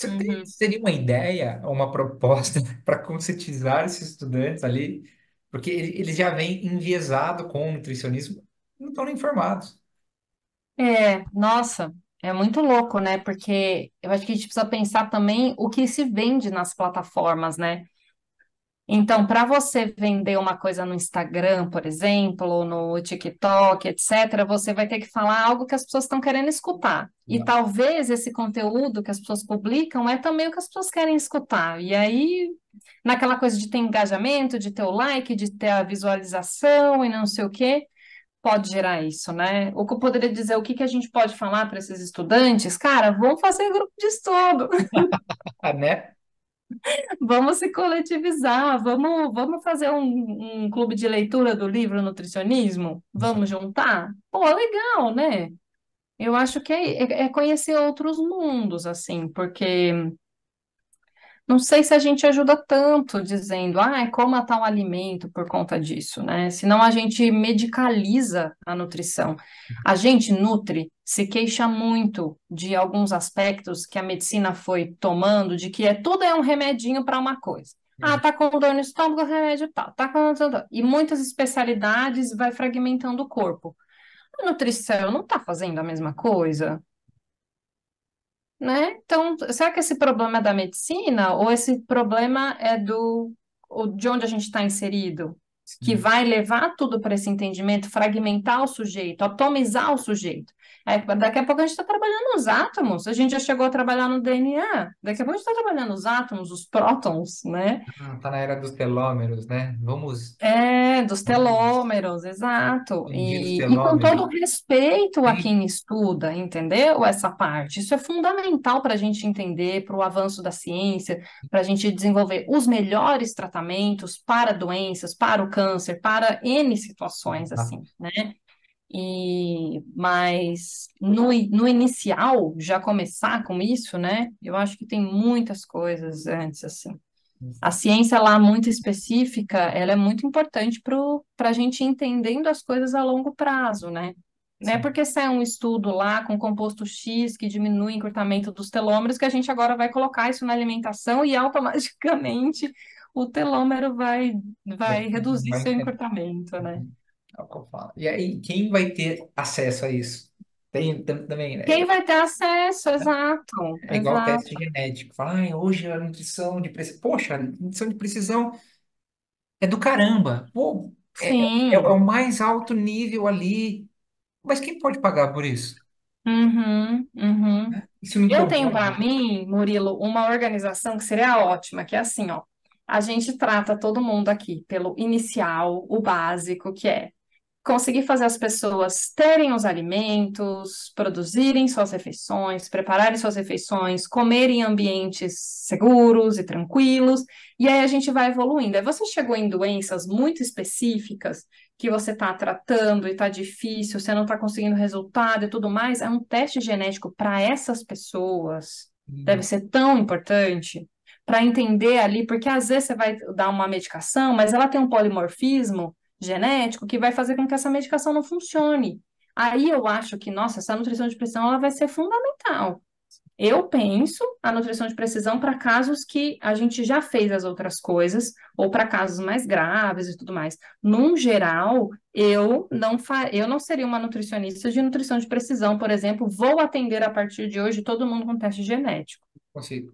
uhum. Seria uma ideia, uma proposta para conscientizar esses estudantes ali, porque eles já vêm enviesados com o nutricionismo, não estão nem informados. Nossa, É muito louco, né? Porque eu acho que a gente precisa pensar também o que se vende nas plataformas, né? Então, para você vender uma coisa no Instagram, por exemplo, ou no TikTok, etc., você vai ter que falar algo que as pessoas estão querendo escutar. E talvez esse conteúdo que as pessoas publicam é também o que as pessoas querem escutar. E aí, naquela coisa de ter engajamento, de ter o like, de ter a visualização e não sei o quê, pode gerar isso, né? O que eu poderia dizer, o que que a gente pode falar para esses estudantes? Cara, vamos fazer grupo de estudo. Ah, né? Vamos se coletivizar, vamos fazer um clube de leitura do livro Nutricionismo? Vamos juntar? Pô, legal, né? Eu acho que é conhecer outros mundos, assim, porque não sei se a gente ajuda tanto dizendo, coma tal alimento por conta disso, né? Senão a gente medicaliza a nutrição. A gente nutre, se queixa muito de alguns aspectos que a medicina foi tomando, de que tudo é um remedinho para uma coisa. Ah, tá com dor no estômago, remédio tal, tá com dor. E muitas especialidades vai fragmentando o corpo. A nutrição não está fazendo a mesma coisa, né? Então, será que esse problema é da medicina ou esse problema é ou de onde a gente está inserido? Que Sim. vai levar tudo para esse entendimento, fragmentar o sujeito, atomizar o sujeito. Daqui a pouco a gente está trabalhando nos átomos, a gente já chegou a trabalhar no DNA, daqui a pouco a gente está trabalhando nos átomos, os prótons, né? Ah, tá na era dos telômeros, né? Dos Vamos telômeros, exato. benditos E com telômeros. todo respeito a Sim. quem estuda, entendeu? Essa parte. Isso é fundamental para a gente entender, para o avanço da ciência, para a gente desenvolver os melhores tratamentos para doenças, para o câncer, para N situações, Ah, assim, né? Mas no inicial, já começar com isso, né? Eu acho que tem muitas coisas antes, assim. A ciência lá muito específica, ela é muito importante para a gente ir entendendo as coisas a longo prazo, né? Não é sim. porque sai um estudo lá com composto X que diminui o encurtamento dos telômeros que a gente agora vai colocar isso na alimentação e automaticamente o telômero vai reduzir Vai seu entender. encurtamento, né? É o que eu falo. E aí, quem vai ter acesso a isso? Também, né? Quem vai ter acesso? Exato, É igual teste exato. genético. Fala, hoje a nutrição de precisão. Poxa, a nutrição de precisão é do caramba. Pô, é o Sim. mais alto nível ali. Mas quem pode pagar por isso? Uhum, uhum. Isso não Eu tenho incomoda? para mim, Murilo, uma organização que seria ótima, que é assim, ó. A gente trata todo mundo aqui pelo inicial, o básico, que é conseguir fazer as pessoas terem os alimentos, produzirem suas refeições, prepararem suas refeições, comerem em ambientes seguros e tranquilos, e aí a gente vai evoluindo. Aí você chegou em doenças muito específicas que você está tratando e está difícil, você não está conseguindo resultado e tudo mais, é um teste genético para essas pessoas deve Hum, ser tão importante para entender ali, porque às vezes você vai dar uma medicação, mas ela tem um polimorfismo genético que vai fazer com que essa medicação não funcione. Aí eu acho que, nossa, essa nutrição de precisão ela vai ser fundamental. Eu penso a nutrição de precisão para casos que a gente já fez as outras coisas, ou para casos mais graves e tudo mais. Num geral, eu não seria uma nutricionista de nutrição de precisão, por exemplo, vou atender a partir de hoje todo mundo com teste genético. consigo.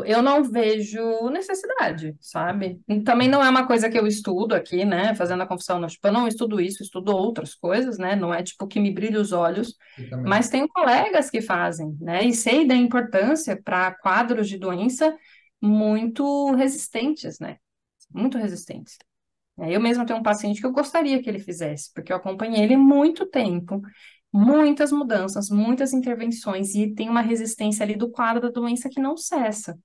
Eu não vejo necessidade, sabe? E também não é uma coisa que eu estudo aqui, né? Fazendo a confissão, não, tipo, eu não estudo isso, estudo outras coisas, né? Não é tipo que me brilha os olhos, Eu também. mas tenho colegas que fazem, né? E sei da importância para quadros de doença muito resistentes, né? Muito resistentes. Eu mesma tenho um paciente que eu gostaria que ele fizesse, porque eu acompanhei ele muito tempo, muitas mudanças, muitas intervenções, e tem uma resistência ali do quadro da doença que não cessa,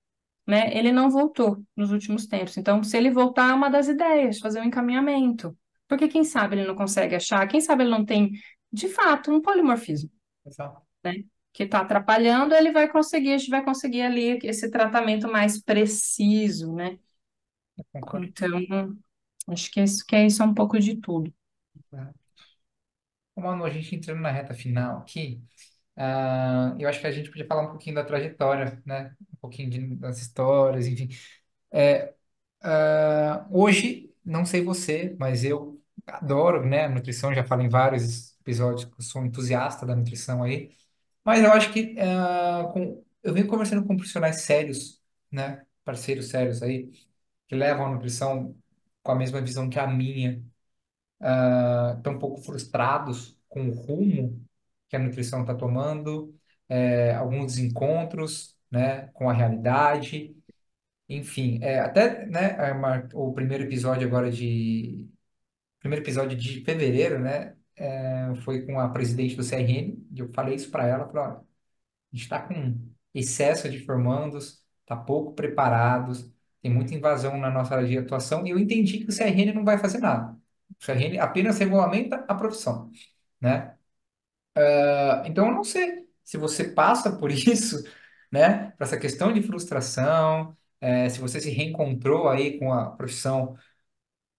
né? Ele não voltou nos últimos tempos. Então, se ele voltar, é uma das ideias, fazer um encaminhamento. Porque quem sabe ele não consegue achar, quem sabe ele não tem, de fato, um polimorfismo, Pessoal, né? Que está atrapalhando, a gente vai conseguir ali esse tratamento mais preciso, né? eu concordo. Então, acho que é isso um pouco de tudo. Ô, Manu, a gente entrando na reta final aqui, eu acho que a gente podia falar um pouquinho da trajetória, né? Um pouquinho das histórias, enfim. É, hoje, não sei você, mas eu adoro, né, nutrição, já falei em vários episódios, que eu sou um entusiasta da nutrição aí, mas eu acho que eu venho conversando com profissionais sérios, né? Parceiros sérios aí, que levam a nutrição com a mesma visão que a minha, estão um pouco frustrados com o rumo que a nutrição está tomando, alguns desencontros, né, com a realidade, enfim, até, né, o primeiro episódio de fevereiro, né, foi com a presidente do CRN, e eu falei isso para ela, falei, olha, a gente está com excesso de formandos, está pouco preparados, tem muita invasão na nossa área de atuação, e eu entendi que o CRN não vai fazer nada. O CRN apenas regulamenta a profissão, né? Então, eu não sei se você passa por isso, né? Por essa questão de frustração, se você se reencontrou aí com a profissão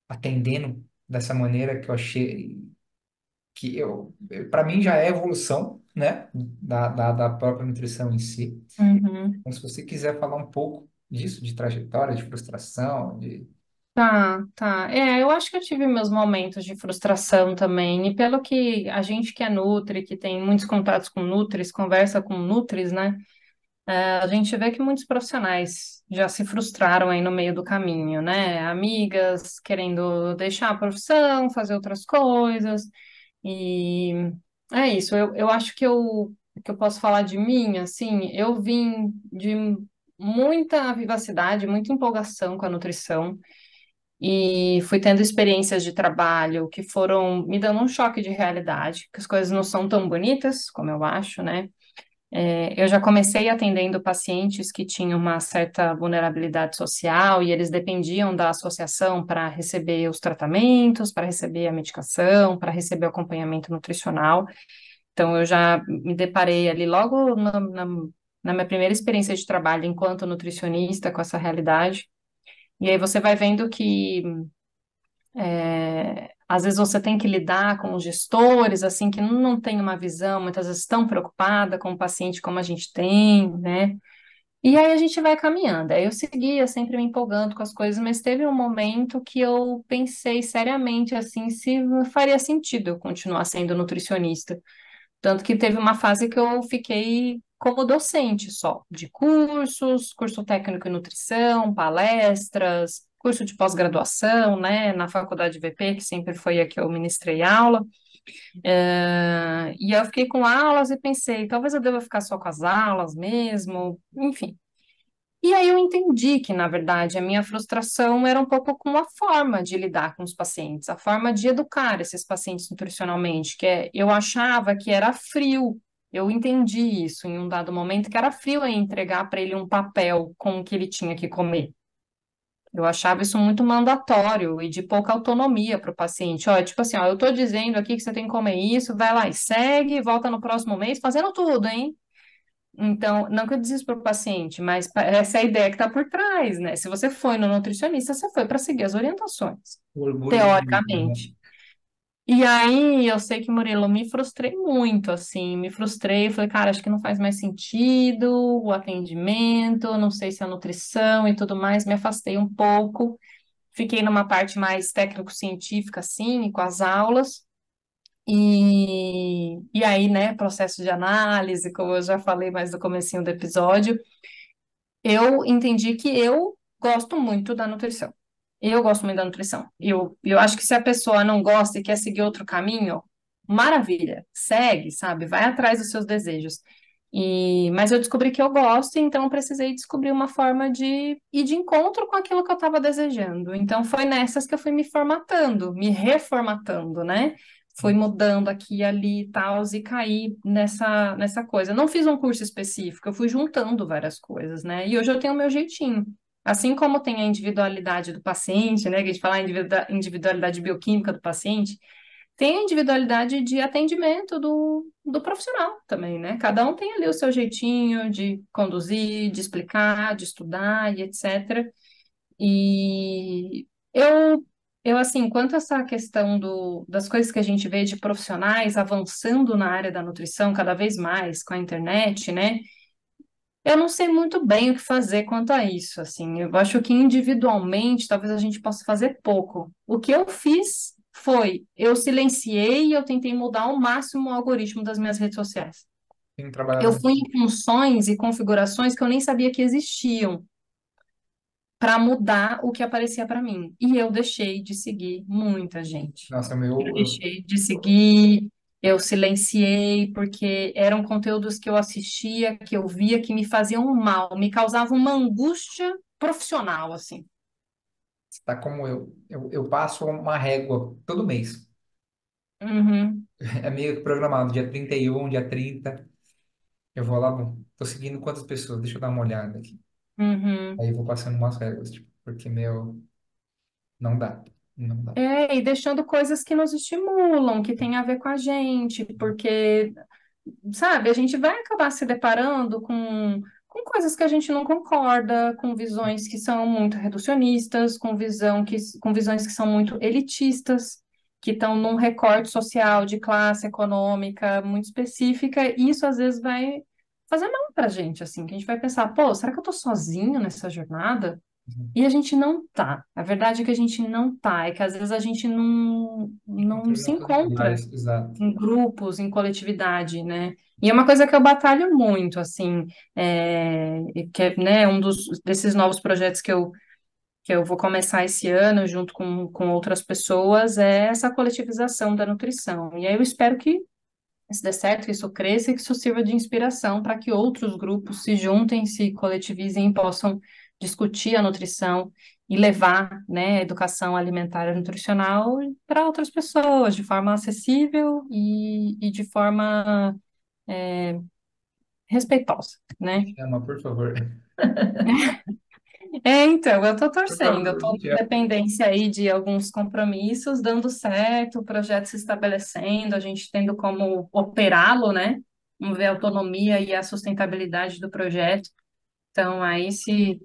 atendendo dessa maneira que eu achei que para mim já é evolução, né? Da própria nutrição em si. Uhum. Então, se você quiser falar um pouco disso, de trajetória, de frustração, de... Tá, tá. Eu acho que eu tive meus momentos de frustração também. E pelo que a gente que é nutri, que tem muitos contatos com nutris, conversa com nutris, né? A gente vê que muitos profissionais já se frustraram aí no meio do caminho, né? Amigas querendo deixar a profissão, fazer outras coisas. E é isso. Eu acho que eu posso falar de mim, assim, eu vim de muita vivacidade, muita empolgação com a nutrição. E fui tendo experiências de trabalho que foram me dando um choque de realidade, que as coisas não são tão bonitas como eu acho, né? Eu já comecei atendendo pacientes que tinham uma certa vulnerabilidade social e eles dependiam da associação para receber os tratamentos, para receber a medicação, para receber o acompanhamento nutricional. Então, eu já me deparei ali logo na minha primeira experiência de trabalho enquanto nutricionista com essa realidade. E aí você vai vendo que às vezes você tem que lidar com os gestores, assim, que não têm uma visão, muitas vezes tão preocupada com o paciente como a gente tem, né? E aí a gente vai caminhando. Aí eu seguia sempre me empolgando com as coisas, mas teve um momento que eu pensei seriamente, assim, se faria sentido eu continuar sendo nutricionista. Tanto que teve uma fase que eu fiquei como docente só, de cursos, curso técnico em nutrição, palestras, curso de pós-graduação, né, na faculdade VP, que sempre foi a que eu ministrei aula. E aí eu fiquei com aulas e pensei, talvez eu deva ficar só com as aulas mesmo, enfim. E aí eu entendi que, na verdade, a minha frustração era um pouco com a forma de lidar com os pacientes, a forma de educar esses pacientes nutricionalmente, eu achava que era frio. Eu entendi isso em um dado momento, que era frio em entregar para ele um papel com o que ele tinha que comer. Eu achava isso muito mandatório e de pouca autonomia para o paciente. Ó, tipo assim, ó, eu estou dizendo aqui que você tem que comer isso, vai lá e segue, volta no próximo mês fazendo tudo, hein? Então, não que eu desisto para o paciente, mas essa é a ideia que está por trás, né? Se você foi no nutricionista, você foi para seguir as orientações, O orgulho do uso, né? teoricamente. E aí, eu sei que, Murilo, me frustrei muito, assim, me frustrei, falei, cara, acho que não faz mais sentido o atendimento, não sei se a nutrição e tudo mais, me afastei um pouco, fiquei numa parte mais técnico-científica, assim, com as aulas, e aí, né, processo de análise, como eu já falei mais no comecinho do episódio, eu entendi que eu gosto muito da nutrição. Eu gosto muito da nutrição. Eu acho que se a pessoa não gosta e quer seguir outro caminho, maravilha, segue, sabe? Vai atrás dos seus desejos. Mas eu descobri que eu gosto, então eu precisei descobrir uma forma de ir de encontro com aquilo que eu estava desejando. Então foi nessas que eu fui me formatando, me reformatando, né? Fui mudando aqui e ali e tal, e caí nessa coisa. Não fiz um curso específico, eu fui juntando várias coisas, né? E hoje eu tenho o meu jeitinho. Assim como tem a individualidade do paciente, né? Que a gente fala a individualidade bioquímica do paciente, tem a individualidade de atendimento do profissional também, né? Cada um tem ali o seu jeitinho de conduzir, de explicar, de estudar e etc. E eu assim, quanto a essa questão das coisas que a gente vê de profissionais avançando na área da nutrição cada vez mais com a internet, né? Eu não sei muito bem o que fazer quanto a isso, assim. Eu acho que individualmente talvez a gente possa fazer pouco. O que eu fiz Eu silenciei e eu tentei mudar ao máximo o algoritmo das minhas redes sociais. Tenho trabalhado Eu muito. fui em funções e configurações que eu nem sabia que existiam para mudar o que aparecia para mim. E eu deixei de seguir muita gente. Nossa, Eu meu, deixei de seguir, eu silenciei, porque eram conteúdos que eu assistia, que eu via, que me faziam mal, me causavam uma angústia profissional, assim. tá como eu passo uma régua todo mês. Uhum, É meio que programado, dia 31, dia 30. Eu vou lá, bom, tô seguindo quantas pessoas? Deixa eu dar uma olhada aqui. uhum. Aí eu vou passando umas regras, tipo, porque, meu, não dá. Não dá. É, e deixando coisas que nos estimulam, que tem a ver com a gente, porque sabe, a gente vai acabar se deparando com coisas que a gente não concorda, com visões que são muito reducionistas, com visões que são muito elitistas, que estão num recorte social de classe econômica muito específica, e isso às vezes vai fazer mal pra gente, assim, que a gente vai pensar, pô, será que eu tô sozinho nessa jornada? E a gente não tá. A verdade é que a gente não tá, é que às vezes a gente não Encontrei se nossos encontra iguais, exato. em grupos, em coletividade, né? E é uma coisa que eu batalho muito, assim, e que é, né, desses novos projetos que eu vou começar esse ano, junto com outras pessoas, é essa coletivização da nutrição. E aí eu espero que isso dê certo, que isso cresça e que isso sirva de inspiração para que outros grupos se juntem, se coletivizem e possam discutir a nutrição e levar, né, a educação alimentar e nutricional para outras pessoas, de forma acessível e de forma respeitosa, né? Chama, por favor. Então, eu estou Por torcendo, eu favor, estou me na chama. dependência aí de alguns compromissos dando certo, o projeto se estabelecendo, a gente tendo como operá-lo, né? Vamos ver a autonomia e a sustentabilidade do projeto. Então, aí, se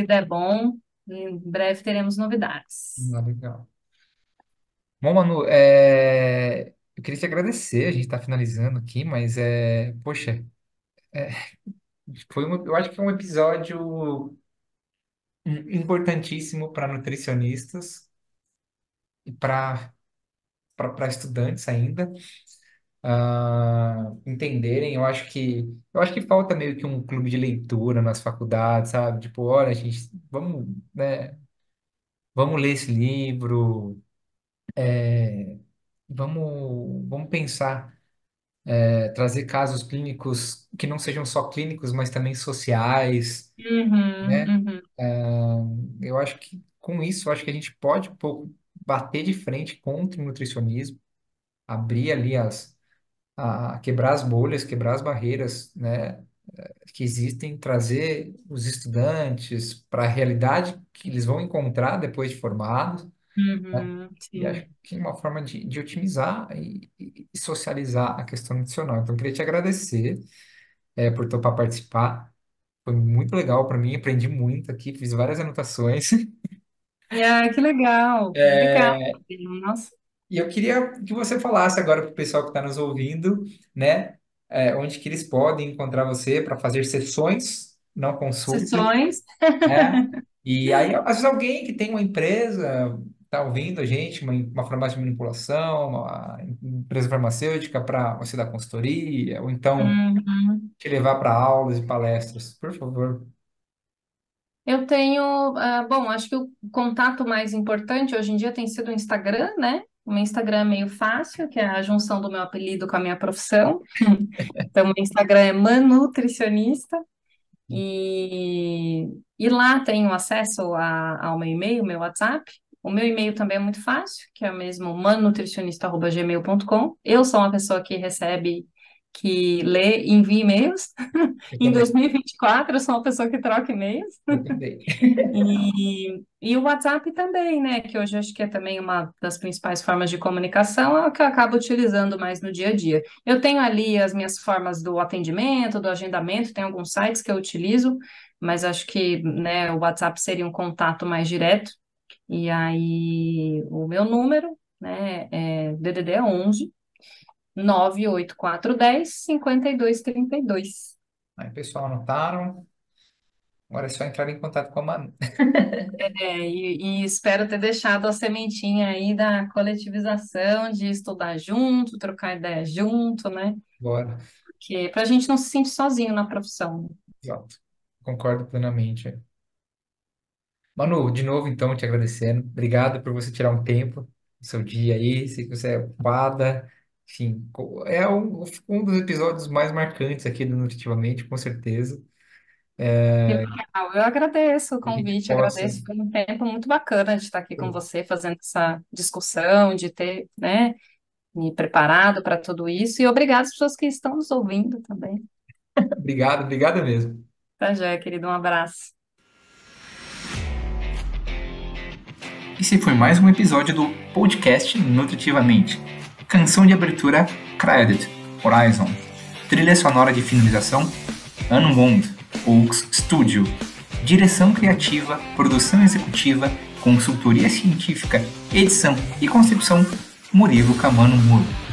der bom, em breve teremos novidades. Ah, legal. Bom, Manu, eu queria te agradecer, a gente está finalizando aqui, mas poxa, é, eu acho que foi um episódio importantíssimo para nutricionistas e para estudantes ainda entenderem. Eu acho que falta meio que um clube de leitura nas faculdades, sabe? Tipo, olha, gente, vamos, né, vamos ler esse livro, vamos pensar. Trazer casos clínicos que não sejam só clínicos, mas também sociais, Uhum, né? uhum, Eu acho que com isso, eu acho que a gente pode um pouco bater de frente contra o nutricionismo, abrir ali quebrar as bolhas, quebrar as barreiras, né, que existem, trazer os estudantes para a realidade que eles vão encontrar depois de formados, né? uhum, E acho sim. que é uma forma de otimizar e socializar a questão nutricional. Então, eu queria te agradecer, por topar participar. Foi muito legal para mim, aprendi muito aqui, fiz várias anotações. Que legal. Obrigada. É, Nossa, e eu queria que você falasse agora para o pessoal que está nos ouvindo, né, onde que eles podem encontrar você para fazer sessões, não consultas, sessões. né? E aí, às vezes, alguém que tem uma empresa, está ouvindo a gente, uma farmácia de manipulação, uma empresa farmacêutica para você dar consultoria, ou então Uhum. te levar para aulas e palestras, por favor. Eu tenho, bom, acho que o contato mais importante hoje em dia tem sido o Instagram, né? O meu Instagram é meio fácil, que é a junção do meu apelido com a minha profissão. Então, o Instagram é Manutricionista e lá tenho acesso ao meu e-mail, meu WhatsApp. O meu e-mail também é muito fácil, que é o mesmo manutricionista@gmail.com. Eu sou uma pessoa que recebe, que lê e envia e-mails. Eu Em também, 2024, eu sou uma pessoa que troca e-mails. eu também. E o WhatsApp também, né? Que hoje eu acho que é também uma das principais formas de comunicação, é o que eu acabo utilizando mais no dia a dia. Eu tenho ali as minhas formas do atendimento, do agendamento, tem alguns sites que eu utilizo, mas acho que, né, o WhatsApp seria um contato mais direto. E aí, o meu número, né, é DDD 11 98410 5232. Aí, pessoal, anotaram? Agora é só entrar em contato com a Manu. E espero ter deixado a sementinha aí da coletivização, de estudar junto, trocar ideia junto, né? Bora. Porque para a gente não se sentir sozinho na profissão. Exato. Concordo plenamente. Manu, de novo, então, te agradecendo. Obrigado por você tirar um tempo do seu dia aí. Sei que você é ocupada. Enfim, é um dos episódios mais marcantes aqui do Nutritivamente, com certeza. Que legal. Eu agradeço o A gente convite, possa. agradeço. Foi um tempo muito bacana de estar aqui com você, fazendo essa discussão, de ter, né, me preparado para tudo isso. E obrigado às pessoas que estão nos ouvindo também. Obrigado, obrigado mesmo. Tá, já, querido, um abraço. Esse foi mais um episódio do podcast Nutritivamente. Canção de abertura Credit, Horizon. Trilha sonora de finalização Unwound, Oaks Studio. Direção criativa, produção executiva, consultoria científica, edição e concepção Murilo Camano Muro.